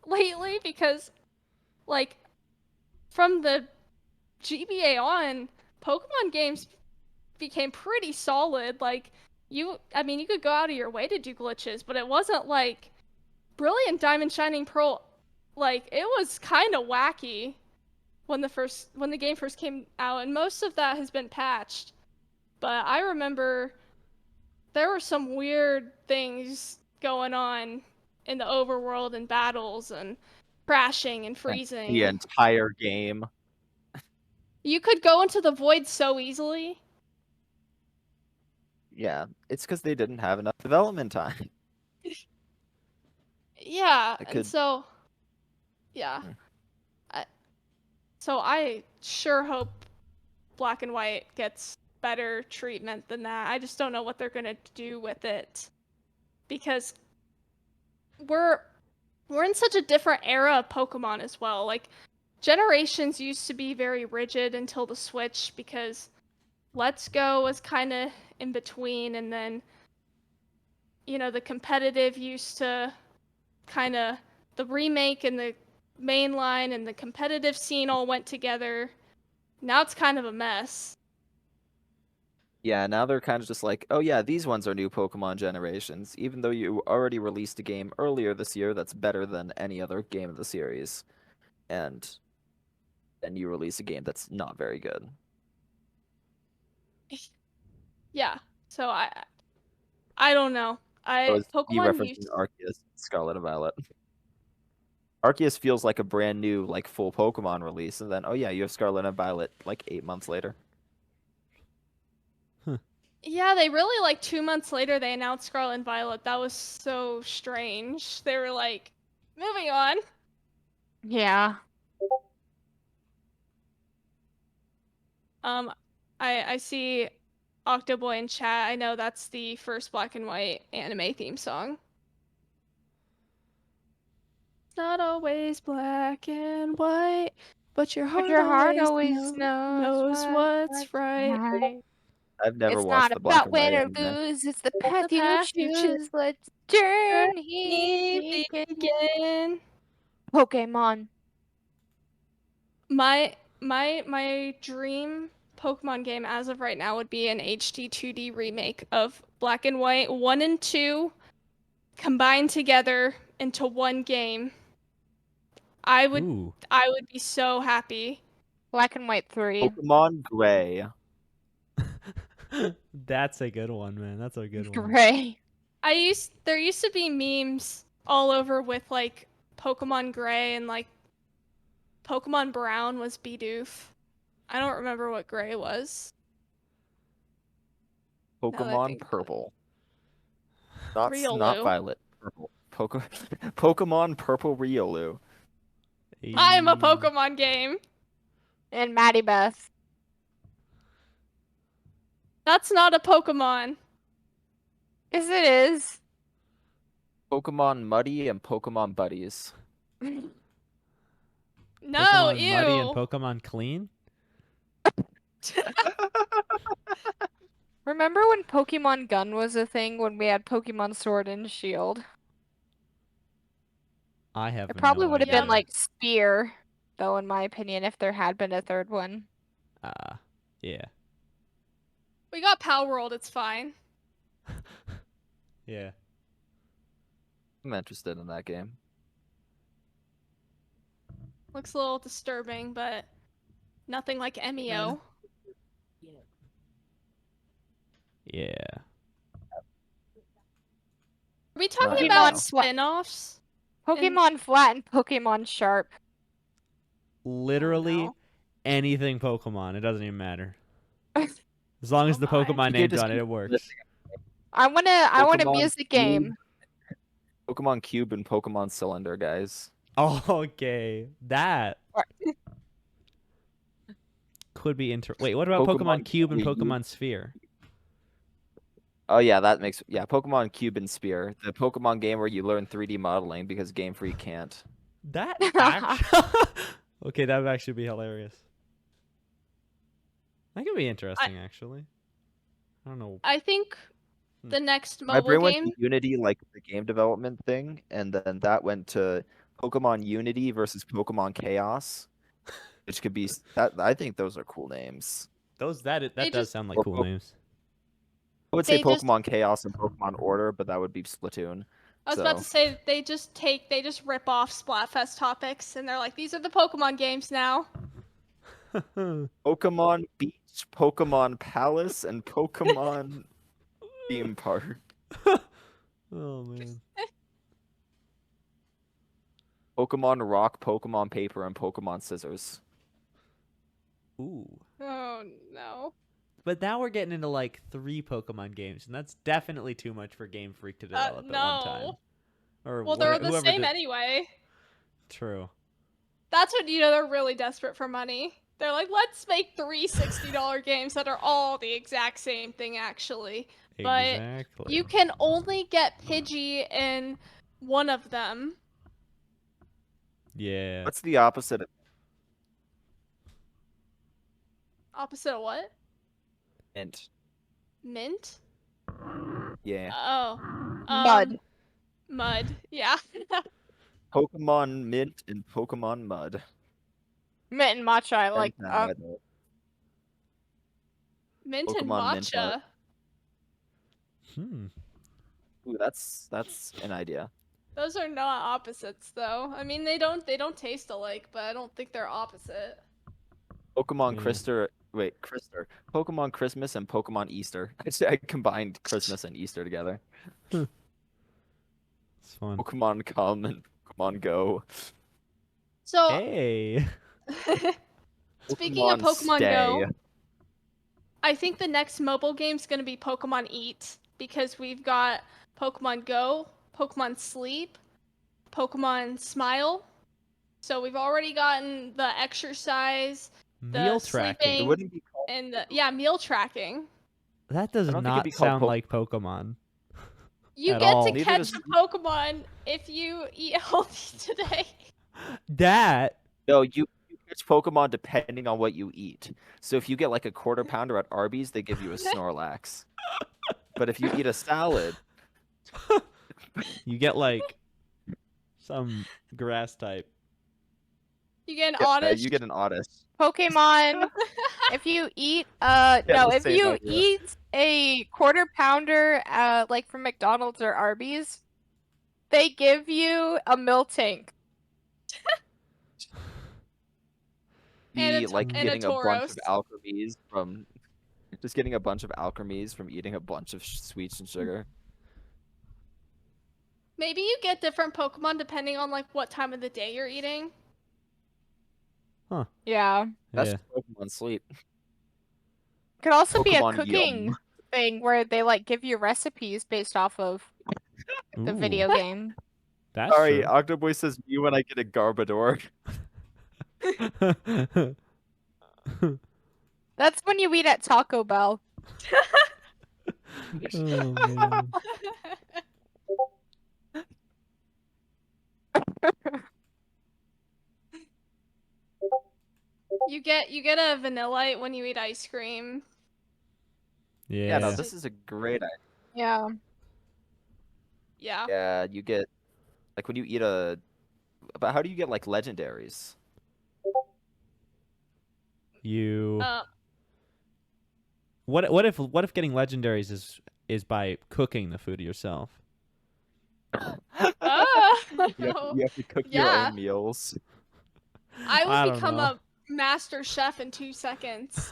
lately because, like, from the GBA on, Pokemon games became pretty solid. Like, you could go out of your way to do glitches, but it wasn't like Brilliant Diamond Shining Pearl. Like, it was kind of wacky when the game first came out, and most of that has been patched. But I remember there were some weird things going on in the overworld and battles and crashing and freezing. The entire game. You could go into the void so easily. Yeah, it's because they didn't have enough development time. Yeah, I and could- so, yeah. So I sure hope Black and White gets better treatment than that. I just don't know what they're gonna do with it, because we're in such a different era of Pokemon as well. Like, generations used to be very rigid until the Switch, because Let's Go was kind of in between, and then, the competitive used to kind of, the remake and the main line and the competitive scene all went together. Now it's kind of a mess. Yeah, now they're kind of just like, oh yeah, these ones are new Pokemon generations, even though you already released a game earlier this year that's better than any other game of the series. And then you release a game that's not very good. Yeah. So I don't know. You Pokemon referencing Arceus, Scarlet and Violet. Arceus feels like a brand new, like, full Pokemon release, and then, oh yeah, you have Scarlet and Violet, like, 8 months later. Yeah, they really, like, 2 months later they announced Scarlet and Violet. That was so strange. They were like, moving on. Yeah. I see Octoboy in chat. I know that's the first Black and White anime theme song. It's not always black and white, but your heart, always knows what's right. I've never It's watched not the Black about and White win or anime. lose, it's the the path you path you choose. Let's journey begin. Pokemon. My dream Pokemon game as of right now would be an HD 2D remake of Black and White 1 and 2 combined together into one game. I would Ooh. be so happy. Black and White 3. Pokemon Gray. That's a good one, man. That's a good one. Gray. There used to be memes all over with like Pokemon Gray and like Pokemon Brown was Bidoof. I don't remember what Gray was. Now that I Pokemon think about it. Purple. Not Riolu. Violet. Purple. Pokemon Purple Riolu. I'm a Eee. Pokemon game. And Maddie Beth. That's not a Pokemon. Yes, it is. Pokemon Muddy and Pokemon Buddies. No, Pokemon ew. Muddy and Pokemon Clean? Remember when Pokemon Gun was a thing when we had Pokemon Sword and Shield? I have It probably no would have idea. been like Spear, though, in my opinion, if there had been a third one. Yeah. We got Power World, it's fine. Yeah. I'm interested in that game. Looks a little disturbing, but nothing like MEO. Yeah. Are we talking Right. about Pokemon Swa- spin-offs? Pokemon Flat and Pokemon Sharp. Literally no. anything Pokemon. It doesn't even matter. As long as Oh the my. Pokemon You name's just on it, keep it works. listing I want a Pokemon music Cube. game. Pokemon Cube and Pokemon Cylinder, guys. Oh, okay. That Or- could be Wait, what about Pokemon Pokemon Cube and Wii U. Pokemon Sphere? Oh yeah, that makes Pokemon Cube and Spear, the Pokemon game where you learn 3D modeling because Game Freak can't. That actually... Okay, that would actually be hilarious. That could be interesting, actually. I don't know. I think the next My brain mobile went game. to Unity, like the game development thing, and then that went to Pokemon Unity versus Pokemon Chaos, which could be that. I think those are cool names. That They does just- sound like cool names. I would say They just- Pokemon Chaos and Pokemon Order, but that would be Splatoon. I was about to say they just rip off Splatfest topics and they're like, these are the Pokemon games now. Pokemon Beach, Pokemon Palace, and Pokemon Theme Park. Oh man. Pokemon Rock, Pokemon Paper, and Pokemon Scissors. Ooh. Oh no. But now we're getting into like 3 Pokemon games, and that's definitely too much for Game Freak to develop at one time. No. Or Well, they're the whoever same did- anyway. True. That's when you know they're really desperate for money. They're like, let's make 3 $60 games that are all the exact same thing, actually. But Exactly. you can only get Pidgey in one of them. Yeah. What's the opposite of Opposite of what? Mint? Mint? Yeah. Oh. Mud. Mud. Yeah. Pokemon Mint and Pokemon Mud. Mint and Matcha, I like And, that. Mint and Pokemon Mint matcha. Ooh, that's an idea. Those are not opposites, though. I mean, they don't taste alike, but I don't think they're opposite. Pokemon Yeah. Krister. Pokemon Christmas and Pokemon Easter. I combined Christmas and Easter together. It's fun. Pokemon Come and Pokemon Go. So, Hey. speaking of Pokemon Go, Stay. I think the next mobile game's gonna be Pokemon Eat because we've got Pokemon Go, Pokemon Sleep, Pokemon Smile. So we've already gotten the exercise, Meal the tracking. It sleeping, wouldn't be called and meal tracking. That does I don't think it'd be not called sound Poke- like Pokemon. You At get all. to Neither catch does the Pokemon if you eat healthy today. That No, you catch Pokemon depending on what you eat. So if you get like a quarter pounder at Arby's, they give you a Snorlax. But if you eat a salad, you get like some grass type. You get an Oddish. you get an Oddish. Pokemon If you eat the if same you idea. eat a quarter pounder like from McDonald's or Arby's, they give you a milk tank. Be And like and a getting a bunch of Tauros. alchemies from just getting a bunch of alchemies from eating a bunch of sweets and sugar. Maybe you get different Pokemon depending on like what time of the day you're eating. Yeah. That's Yeah. Pokemon sleep. Could also be a Pokemon cooking Yum. thing where they like give you recipes based off of the Ooh, video game. That's Sorry, true. Octoboy says me when I get a Garbodor. That's when you eat at Taco Bell. Oh man. You get a Vanillite when you eat ice cream. Yeah, no, Yeah. this is a great idea. Yeah. Yeah. Yeah, you get like when you eat a. But how do you get like legendaries? You. Uh, What if getting legendaries is by cooking the food yourself? You have to cook your Yeah. own meals. I I will don't become know. a master chef in 2 seconds.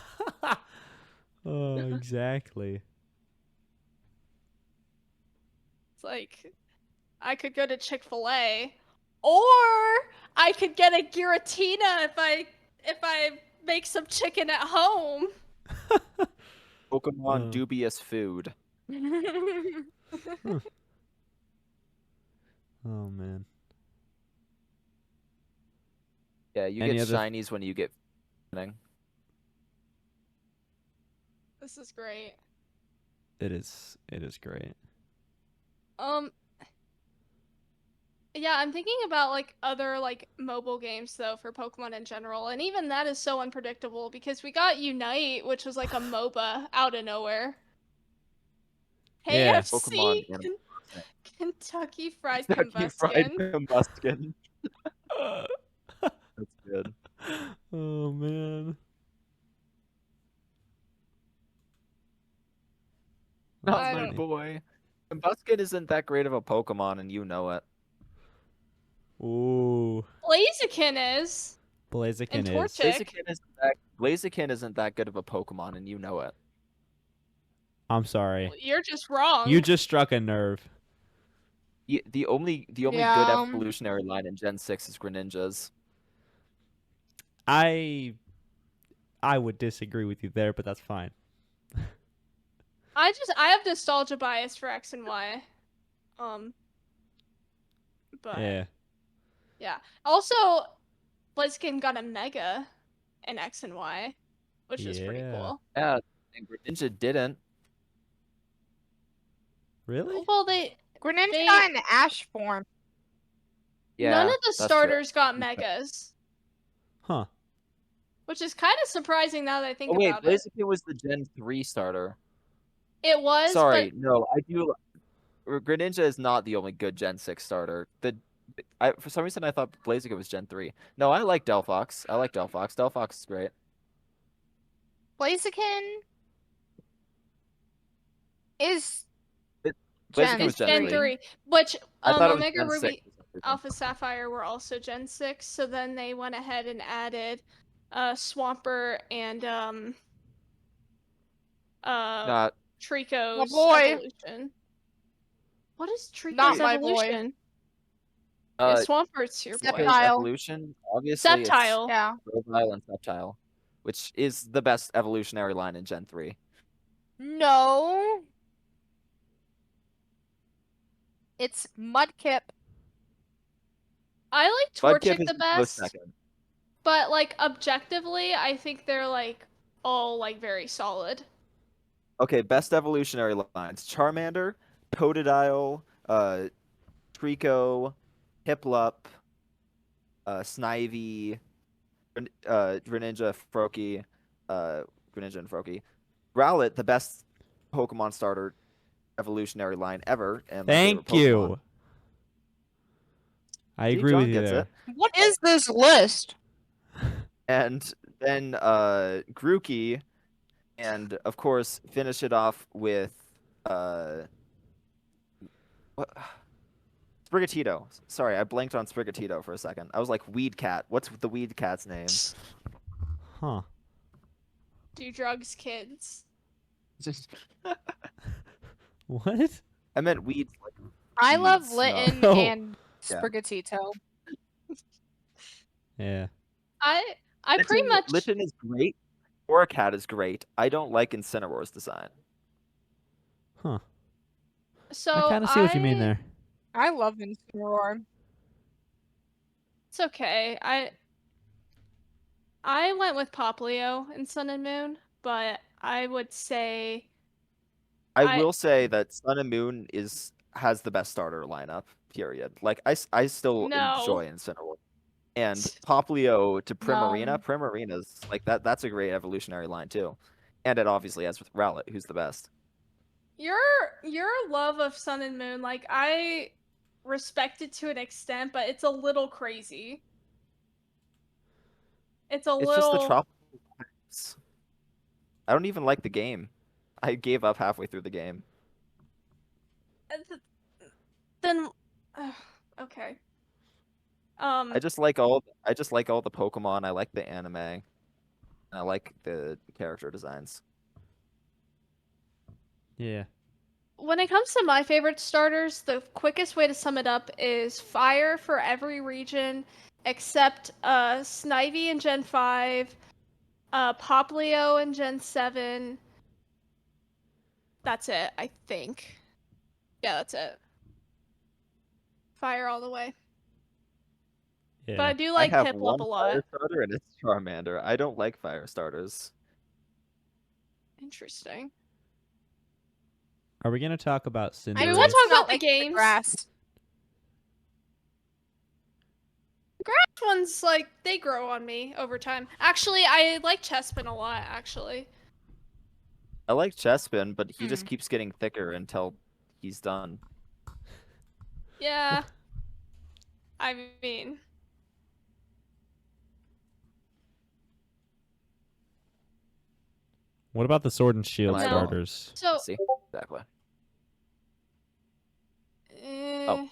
Oh, exactly. It's like I could go to Chick-fil-A, or I could get a Giratina if I make some chicken at home. Pokemon Oh. dubious food. Oh man. Yeah, you Any get other- shinies when you get. This is great. It is great. Yeah, I'm thinking about like other like mobile games though for Pokemon in general, and even that is so unpredictable because we got Unite, which was like a MOBA out of nowhere. Yeah. KFC, Pokemon Animal Crossing. Kentucky Fried Kentucky Fried Combustion. Combustion. That's good. Oh man. Not I my don't- boy. Combustion isn't that great of a Pokemon, and you know it. Ooh. Blaziken is. Blaziken And is. Torchic. Blaziken isn't that good of a Pokemon, and you know it. I'm sorry. You're just wrong. You just struck a nerve. The only good Yeah. evolutionary line in Gen 6 is Greninjas. I would disagree with you there, but that's fine. I have nostalgia bias for X and Y. But Yeah. Also, Blaziken got a Mega in X and Y, which is pretty Yeah. cool. Yeah, and Greninja didn't. Really? Well, Greninja They- got an Ash form. Yeah, none of the that's true. starters got Okay. Megas, Huh. which is kind of surprising now that I think Oh wait, about it. Blaziken was the Gen 3 starter. It was, Sorry, but no, I do. Greninja is not the only good Gen 6 starter. For some reason I thought Blaziken was Gen 3. No, I like Delphox. Delphox is great. Blaziken is Blaziken was it's Gen Gen 3. 3, which I thought it was Omega Gen Ruby, 6 for some reason. Alpha Sapphire were also Gen 6, so then they went ahead and added Swampert and Not Trico's boy. evolution. What is Trico's Not my boy. evolution? Yeah, Swampert's your boy. Trico's Sceptile. evolution, obviously Sceptile. Yeah. it's Grovyle and Sceptile, which is the best evolutionary line in Gen 3. No. It's Mudkip. I like Mudkip Torchic is the a close best, second. but like objectively, I think they're like all like very solid. Okay, best evolutionary lines: Charmander, Totodile, Trico, Piplup, Snivy, Greninja, Froakie, Greninja and Froakie. Growlithe, the best Pokemon starter evolutionary line ever, and my Thank favorite Pokemon. you. I See, agree John with you gets there. it. What is this list? And then Grookey, and of course finish it off with what? Sprigatito. Sorry, I blanked on Sprigatito for a second. I was like, Weed Cat. What's the Weed Cat's name? Huh. Do drugs, kids. Just What? I meant weeds. Like, I love Weeds, Litten no. and Yeah. Sprigatito. Yeah. I pretty much Litten is great. Oracat is great. I don't like Incineroar's design. Huh. so I kind of see what you mean there. I love Incineroar. It's okay. I went with Poplio in Sun and Moon, but I would say I will say that Sun and Moon has the best starter lineup. Period. Like I still No. enjoy Incineroar. And Poplio to Primarina. No. Primarina's like that's a great evolutionary line too. And it obviously has with Rowlet, who's the best. your love of Sun and Moon, like I respect it to an extent, but it's a little crazy. It's It's little. just the tropical vibes. I don't even like the game. I gave up halfway through the game. Then, okay. I just like all the Pokemon. I like the anime. And I like the character designs. Yeah. When it comes to my favorite starters, the quickest way to sum it up is fire for every region except Snivy in Gen 5, Poplio in Gen 7. That's it, I think. Yeah, that's it. Fire all the way. Yeah. But I do like I have Piplup one a lot. fire starter and it's Charmander. I don't like fire starters. Interesting. Are we gonna talk about I Cinderace? mean, let's talk about the like games. grass. Grass ones, like, they grow on me over time. Actually, I like Chespin a lot, actually. I like Chespin, but he just keeps getting thicker until he's done. Yeah. I mean, What about the Sword and Shield No. starters? so See? Exactly. eh,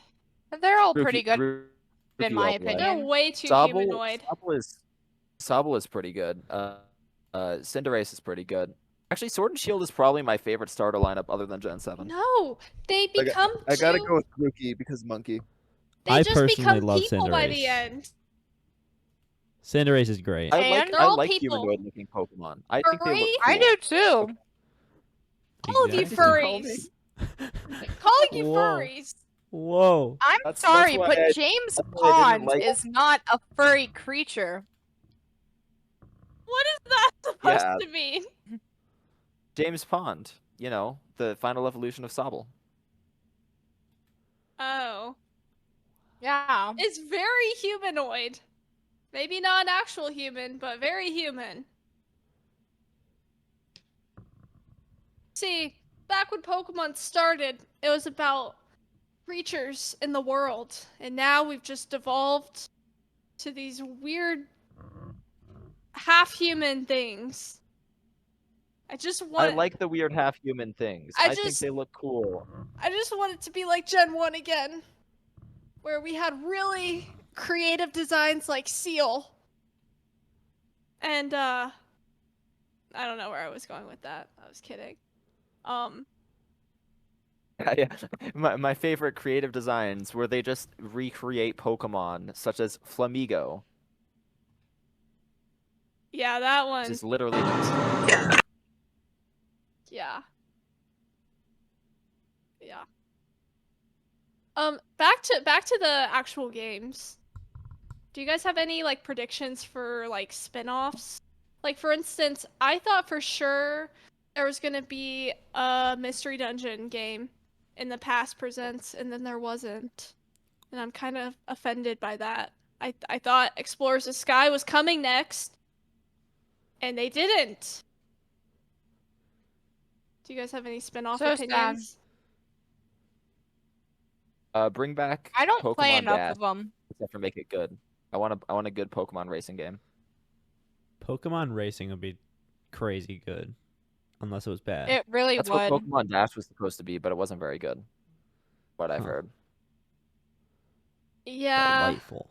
They're all Grookey- pretty good, Grookey in my all the way. they're opinion. way too Sobble, humanoid. Sobble is pretty good. Cinderace is pretty good. Actually, Sword and Shield is probably my favorite starter lineup other than Gen 7. No, they become I gotta too- go with Grookey because Monkey. They I just personally become love people by the Cinderace. end. Cinderace is great. I They're all like people. humanoid looking Pokemon. I think they look Furry? cool. I do too. All of you Exactly. furries. Calling you Whoa. furries. Whoa. I'm That's sorry, why but I- James that's why I didn't Pond like- is not a furry creature. What is that supposed Yeah. to mean? James Pond, you know, the final evolution of Sobble. Oh. Yeah. It's very humanoid. Maybe not an actual human, but very human. See, back when Pokemon started, it was about creatures in the world. And now we've just evolved to these weird half-human things. I just I want like the weird half-human things. I I think just- they look cool. I just want it to be like Gen 1 again. Where we had really creative designs like Seal. And I don't know where I was going with that. I was kidding. Yeah. My favorite creative designs where they just recreate Pokemon, such as Flamigo, Yeah, that one. which is literally just Yeah. Yeah. Back to the actual games. Do you guys have any like predictions for like spin-offs? Like for instance, I thought for sure there was gonna be a Mystery Dungeon game in the past presents, and then there wasn't. And I'm kind of offended by that. I thought Explorers of Sky was coming next, and they didn't. Do you guys have any spin-off So sad. opinions? bring back I don't Pokemon play enough Dash, of them. except for make it good. I want a good Pokemon racing game. Pokemon Racing would be crazy good, unless it was bad. It really That's would. what Pokemon Dash was supposed to be, but it wasn't very good. What I've Huh. heard. Yeah. Delightful.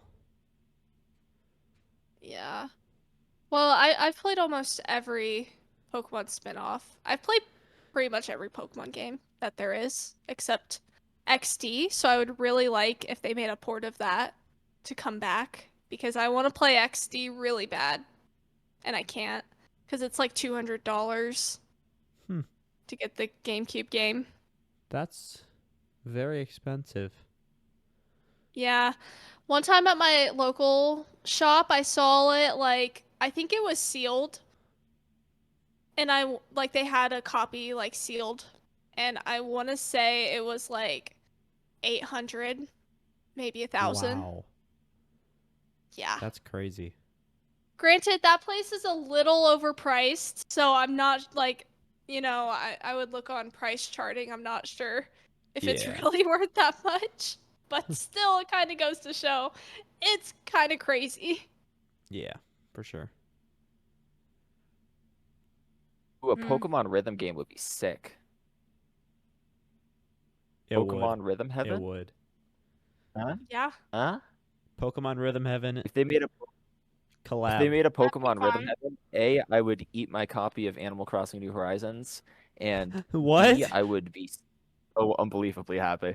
Yeah. Well, I've played almost every Pokemon spin-off. I've played pretty much every Pokemon game that there is, except XD, so I would really like if they made a port of that to come back, because I want to play XD really bad, and I can't, because it's like $200 Hmm. to get the GameCube game. That's very expensive. Yeah. One time at my local shop, I saw it, like, I think it was sealed. And like, they had a copy, like, sealed. And I want to say it was, like, 800, maybe 1,000. Wow, Yeah. that's crazy. Granted, that place is a little overpriced. So I'm not, like, I would look on price charting. I'm not sure if it's Yeah. really worth that much. But still, it kind of goes to show it's kind of crazy. Yeah, for sure. Ooh, a Hmm. Pokemon rhythm game would be sick. It Pokemon would. Rhythm It Heaven? would. Huh? Yeah. Huh? Pokemon Rhythm Heaven If they made a collab. Pokemon Rhythm fun. Heaven, A, I would eat my copy of Animal Crossing New Horizons, and What? B, I would be so unbelievably happy.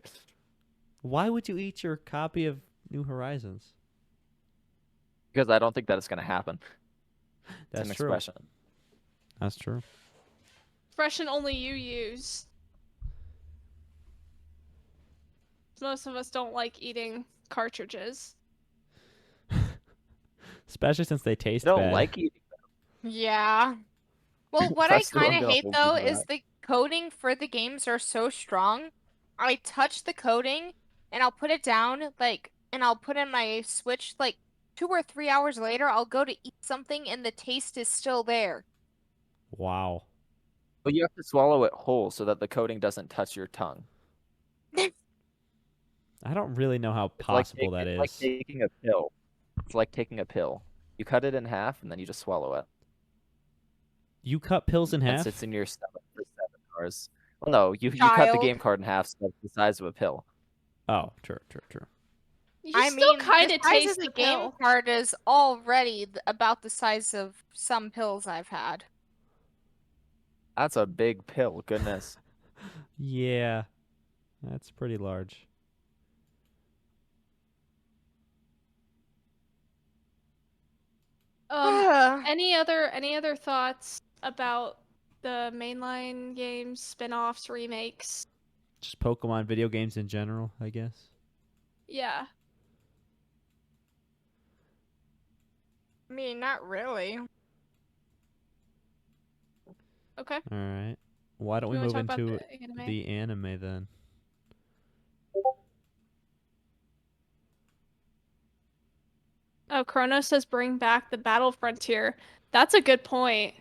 Why would you eat your copy of New Horizons? Because I don't think that it's going to happen. It's That's an true. expression. That's true. Expression only you use. Most of us don't like eating cartridges. Especially since they I taste don't bad. like eating Yeah. Well, what I That's the one kind of gonna hate hold though people is back. the coding for the games are so strong. I touch the coding and I'll put it down, like, and I'll put in my Switch, like, 2 or 3 hours later, I'll go to eat something and the taste is still there. Wow. But you have to swallow it whole so that the coating doesn't touch your tongue. I don't really know how possible that it's is. like taking a pill. It's like taking a pill. You cut it in half and then you just swallow it. You cut pills in And half? sits in your stomach for 7 hours. Well, no, you cut the Child. game card in half so it's the size of a pill. Oh, true. You I still mean, kind the of size taste of the the game pill. card is already about the size of some pills I've had. That's a big pill, goodness. Yeah. That's pretty large. Any other thoughts about the mainline games, spin-offs, remakes? Just Pokemon video games in general, I guess. Yeah. I mean, not really. Okay. All right. Why don't Do we you want move to talk into about the anime? the anime then? Oh, Chrono says bring back the Battle Frontier. That's a good point.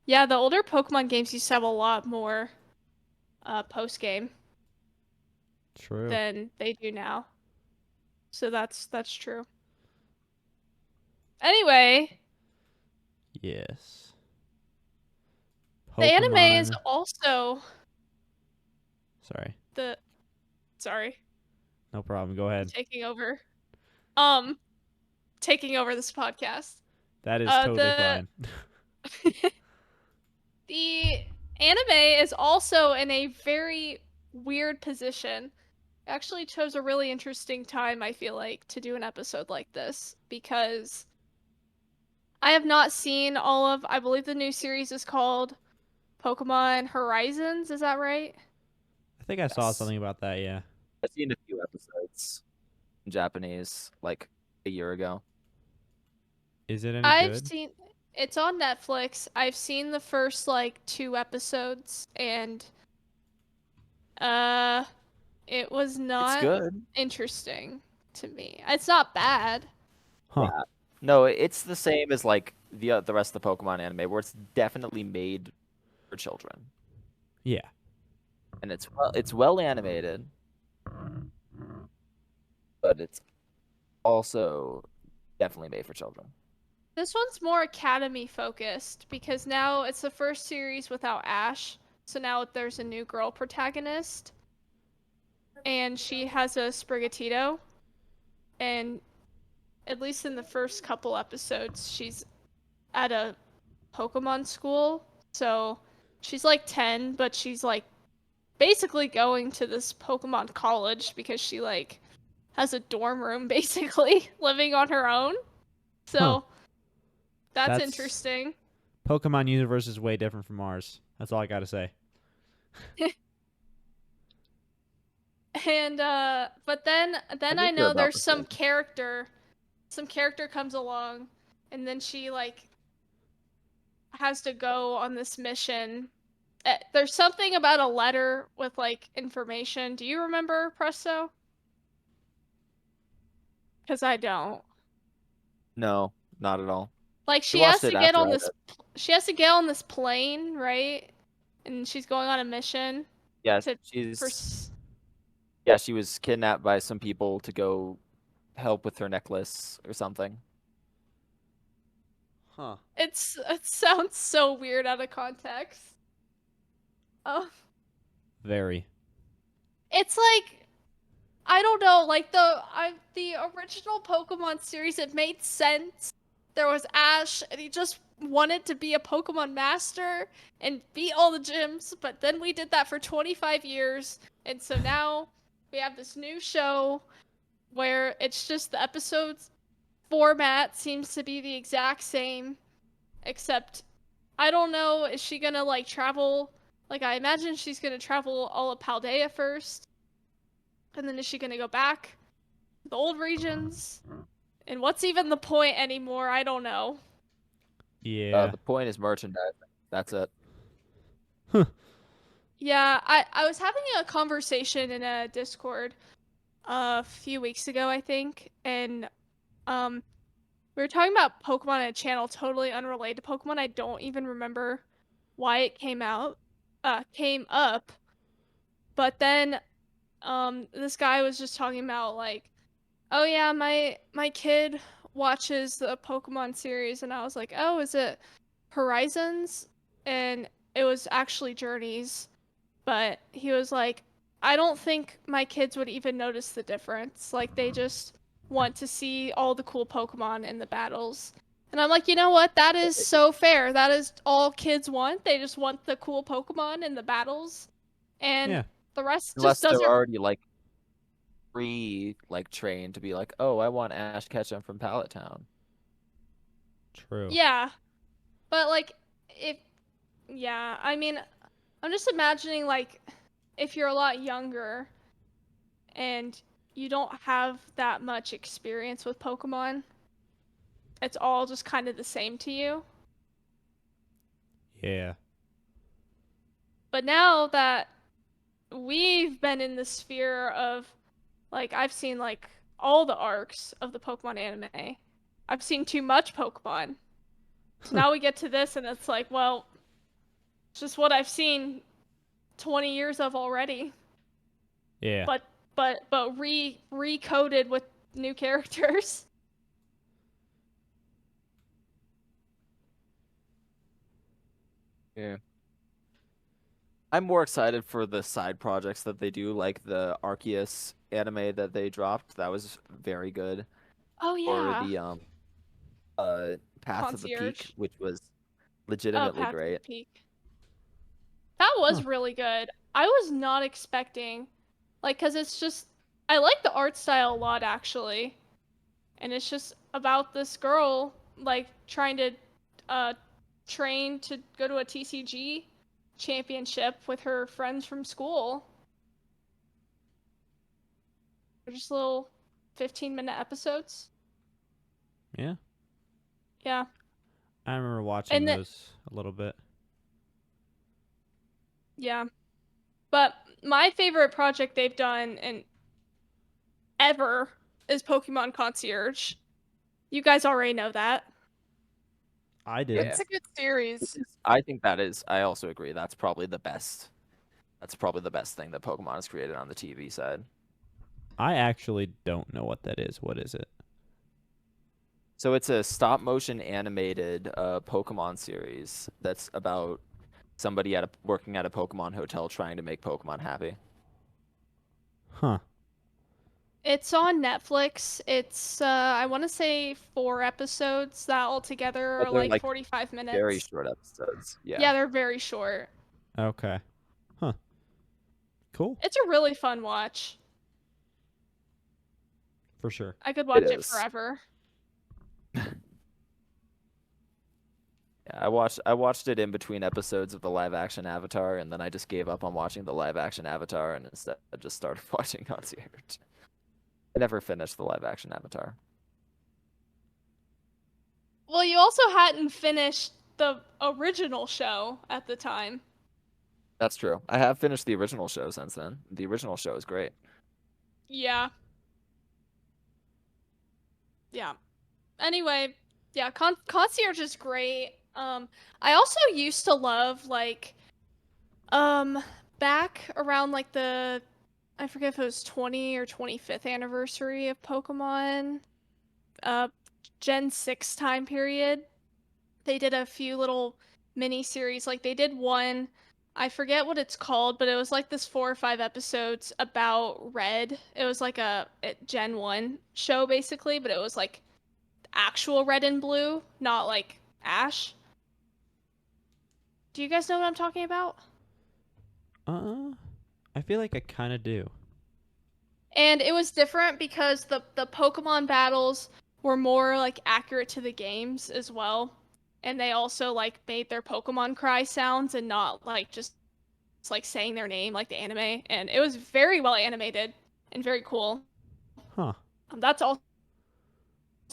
Yeah, the older Pokemon games used to have a lot more post-game True. than they do now. So that's true. Anyway, Yes. the anime is Pokemon. also Sorry. sorry, No problem. Go ahead. taking over. Taking over this podcast. That is totally fine. The anime is also in a very weird position. I actually chose a really interesting time, I feel like, to do an episode like this because I have not seen all of, I believe the new series is called Pokemon Horizons, is that right? I think I saw Yes. something about that, yeah. I've seen a few episodes in Japanese like a year ago. Is it any I've good? seen it's on Netflix. I've seen the first like 2 episodes and it was It's not good. interesting to me. It's not bad. Huh. Yeah. No, it's the same as like the rest of the Pokemon anime, where it's definitely made for children, Yeah. and it's well animated, but it's also definitely made for children. This one's more academy focused because now it's the first series without Ash. So now there's a new girl protagonist. And she has a Sprigatito. And at least in the first couple episodes, she's at a Pokemon school. So she's like 10, but she's like basically going to this Pokemon college because she like has a dorm room basically living on her own. So Huh. that's That's- interesting. Pokemon universe is way different from ours. That's all I got to say. And but then I I think they're know about there's the some same. character comes along and then she like has to go on this mission. There's something about a letter with like information. Do you remember, Presto? Because I don't. No, not at all. Like I she has watched to it get after on I this did. she has to get on this plane, right? And she's going on a mission Yeah, to she was kidnapped by some people to go help with her necklace or something. Huh. it sounds so weird out of context. Oh, Very. it's like I don't know, like the original Pokemon series, it made sense. There was Ash, and he just wanted to be a Pokemon master and beat all the gyms, but then we did that for 25 years, and so now we have this new show where it's just the episodes format seems to be the exact same, except I don't know, is she gonna like travel? Like I imagine she's gonna travel all of Paldea first, and then is she gonna go back to the old regions? And what's even the point anymore? I don't know. Yeah. The point is merchandising. That's it. Yeah, I was having a conversation in a Discord a few weeks ago, I think, and we were talking about Pokemon on a channel totally unrelated to Pokemon. I don't even remember why it came up. But then this guy was just talking about like, oh yeah, my kid watches the Pokemon series, and I was like, oh, is it Horizons? And it was actually Journeys. But he was like, I don't think my kids would even notice the difference. Like they just want to see all the cool Pokemon in the battles. And I'm like, you know what? That is so fair. That is all kids want. They just want the cool Pokemon in the battles. And Yeah. the rest Unless just they're doesn't. already like trained to be like, oh, I want Ash Ketchum from Pallet Town. True. Yeah. But like yeah, I mean, I'm just imagining like if you're a lot younger and you don't have that much experience with Pokemon, it's all just kind of the same to you. Yeah. But now that we've been in the sphere of like I've seen like all the arcs of the Pokemon anime. I've seen too much Pokemon. So now we get to this and it's like, well, it's just what I've seen 20 years of already. Yeah. But recoded with new characters. Yeah. I'm more excited for the side projects that they do, like the Arceus anime that they dropped. That was very good. Oh Or yeah. the Path of the Peak, Concierge. which was Oh, legitimately Path of the great. Peak. That was Huh. really good. I was not expecting, like, cause it's just I like the art style a lot actually, and it's just about this girl like trying to uh train to go to a TCG championship with her friends from school. They're just little 15-minute episodes. Yeah. Yeah. I remember watching And those a little bit. yeah. But my favorite project they've done and ever is Pokemon Concierge. You guys already know that. I did. Yeah. It's a good series. I think that is. I also agree. That's probably the best. That's probably the best thing that Pokemon has created on the TV side. I actually don't know what that is. What is it? So it's a stop motion animated Pokemon series that's about somebody working at a Pokemon hotel trying to make Pokemon happy. Huh. It's on Netflix. It's I want to say 4 episodes that altogether But are they're like like 45 minutes. very short episodes. Yeah, Yeah. they're very short. Okay. Huh. Cool. It's a really fun watch. For sure. I could watch it is. forever. Yeah, I watched it in between episodes of the live action Avatar, and then I just gave up on watching the live action Avatar, and instead I just started watching Concierge. I never finished the live action Avatar. Well, you also hadn't finished the original show at the time. That's true. I have finished the original show since then. The original show is great. Yeah. Yeah. Anyway, yeah, Concierge is great. I also used to love like back around like the I forget if it was 20 or 25th anniversary of Pokemon, Gen 6 time period. They did a few little mini series. Like they did one, I forget what it's called, but it was like this 4 or 5 episodes about Red. It was like a Gen 1 show basically, but it was like actual Red and Blue, not like Ash. Do you guys know what I'm talking about? I feel like I kind of do. And it was different because the Pokemon battles were more like accurate to the games as well. And they also like made their Pokemon cry sounds and not like just like saying their name like the anime. And it was very well animated and very cool. Huh. That's also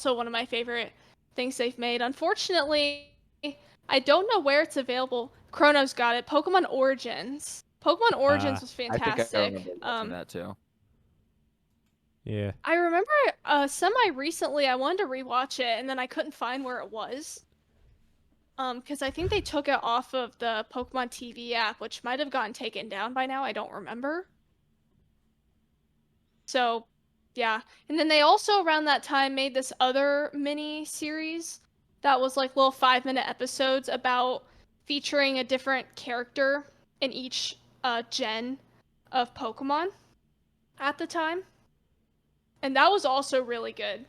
one of my favorite things they've made. Unfortunately, I don't know where it's available. Chrono's got it. Pokemon Origins. Pokemon Origins was I think I fantastic. remember watching that too. Yeah. I remember semi recently I wanted to rewatch it and then I couldn't find where it was. Because I think they took it off of the Pokemon TV app, which might have gotten taken down by now. I don't remember. So, yeah. And then they also around that time made this other mini series that was like little 5-minute episodes about featuring a different character in each gen of Pokemon at the time. And that was also really good.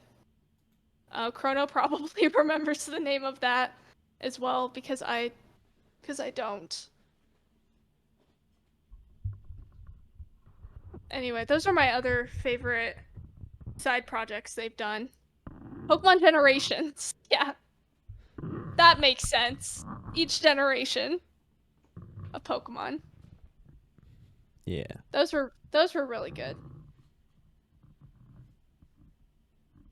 Chrono probably remembers the name of that as well because I don't. Anyway, those are my other favorite side projects they've done. Pokemon Generations. Yeah. That makes sense. Each generation of Pokemon. Yeah. Those were really good.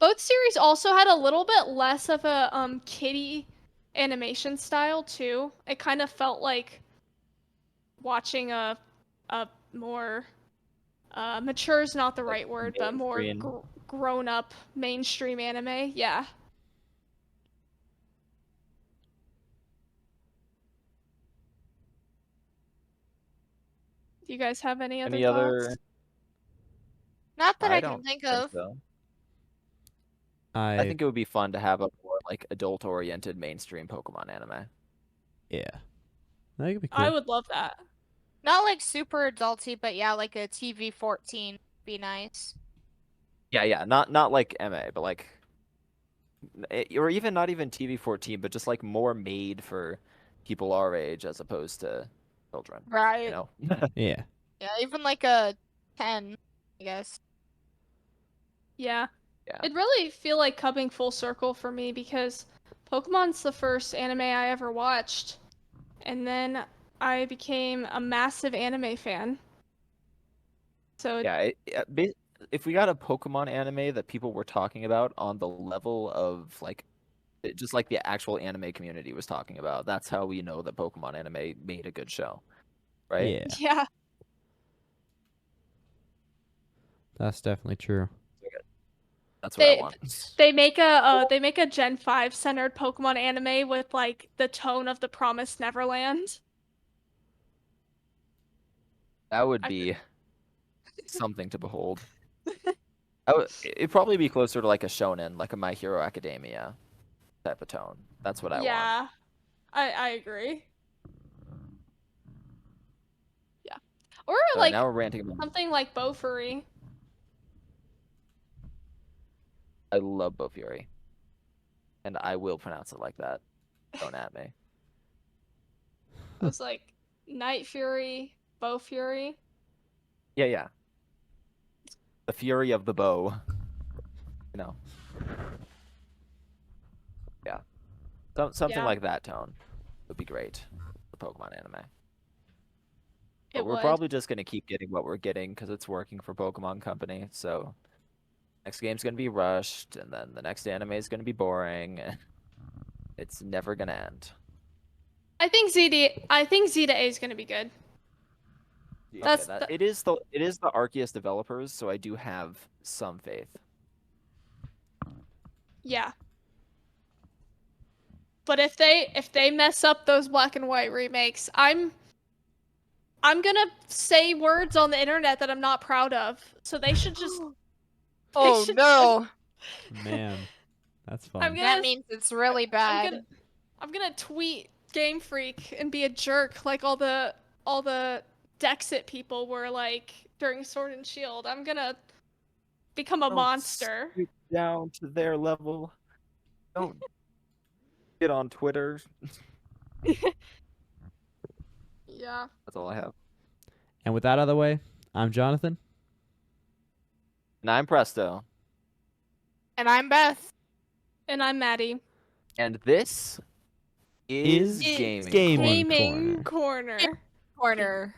Both series also had a little bit less of a kiddie animation style too. It kind of felt like watching a more mature is not the right word, but more grown up mainstream anime. Yeah. Do you guys have any other thoughts? Not that I I don't can think think of. so. I think it would be fun to have a more like adult oriented mainstream Pokemon anime. Yeah. That could be cool. I would love that. Not like super adulty, but yeah, like a TV 14 would be nice. Yeah, not like MA, but like or even not even TV 14, but just like more made for people our age as opposed to children. Right. You know? Yeah. Yeah, even like a 10, I guess. Yeah. Yeah. It'd really feel like coming full circle for me because Pokemon's the first anime I ever watched. And then I became a massive anime fan. So Yeah, if we got a Pokemon anime that people were talking about on the level of like just like the actual anime community was talking about, that's how we know that Pokemon anime made a good show. Right? Yeah. yeah. That's definitely true. That's what I want. They make a Gen 5 centered Pokemon anime with like the tone of the Promised Neverland. That would be something to behold. It'd probably be closer to like a shonen, like a My Hero Academia type of tone. That's what I want. Yeah, I agree. Yeah, or So like now we're ranting about. something like Bofuri. I love Bo Fury, and I will pronounce it like that. Don't at me. I was like Night Fury, Bo Fury. Yeah. The fury of the bow. You know. Yeah. Something Yeah. like that tone would be great for Pokemon anime. But It we're would. probably just gonna keep getting what we're getting because it's working for Pokemon Company. So next game's gonna be rushed, and then the next anime is gonna be boring. It's never gonna end. I think Z to A is gonna be good. That's Okay, it is the Arceus developers, so I do have some faith. yeah. But if they mess up those black and white remakes, I'm gonna say words on the internet that I'm not proud of. So they should just. Oh should no! Man, that's fun. I'm gonna. That means it's really bad. I'm gonna tweet Game Freak and be a jerk like all the Dexit people were like during Sword and Shield. I'm gonna become a monster. Stoop down to their level. Don't get on Twitter. Yeah. That's all I have. And with that out of the way, I'm Jonathan. And I'm Presto. And I'm Beth. And I'm Maddie. And this is Is Gaming Gaming Gaming Corner. Corner. Corner.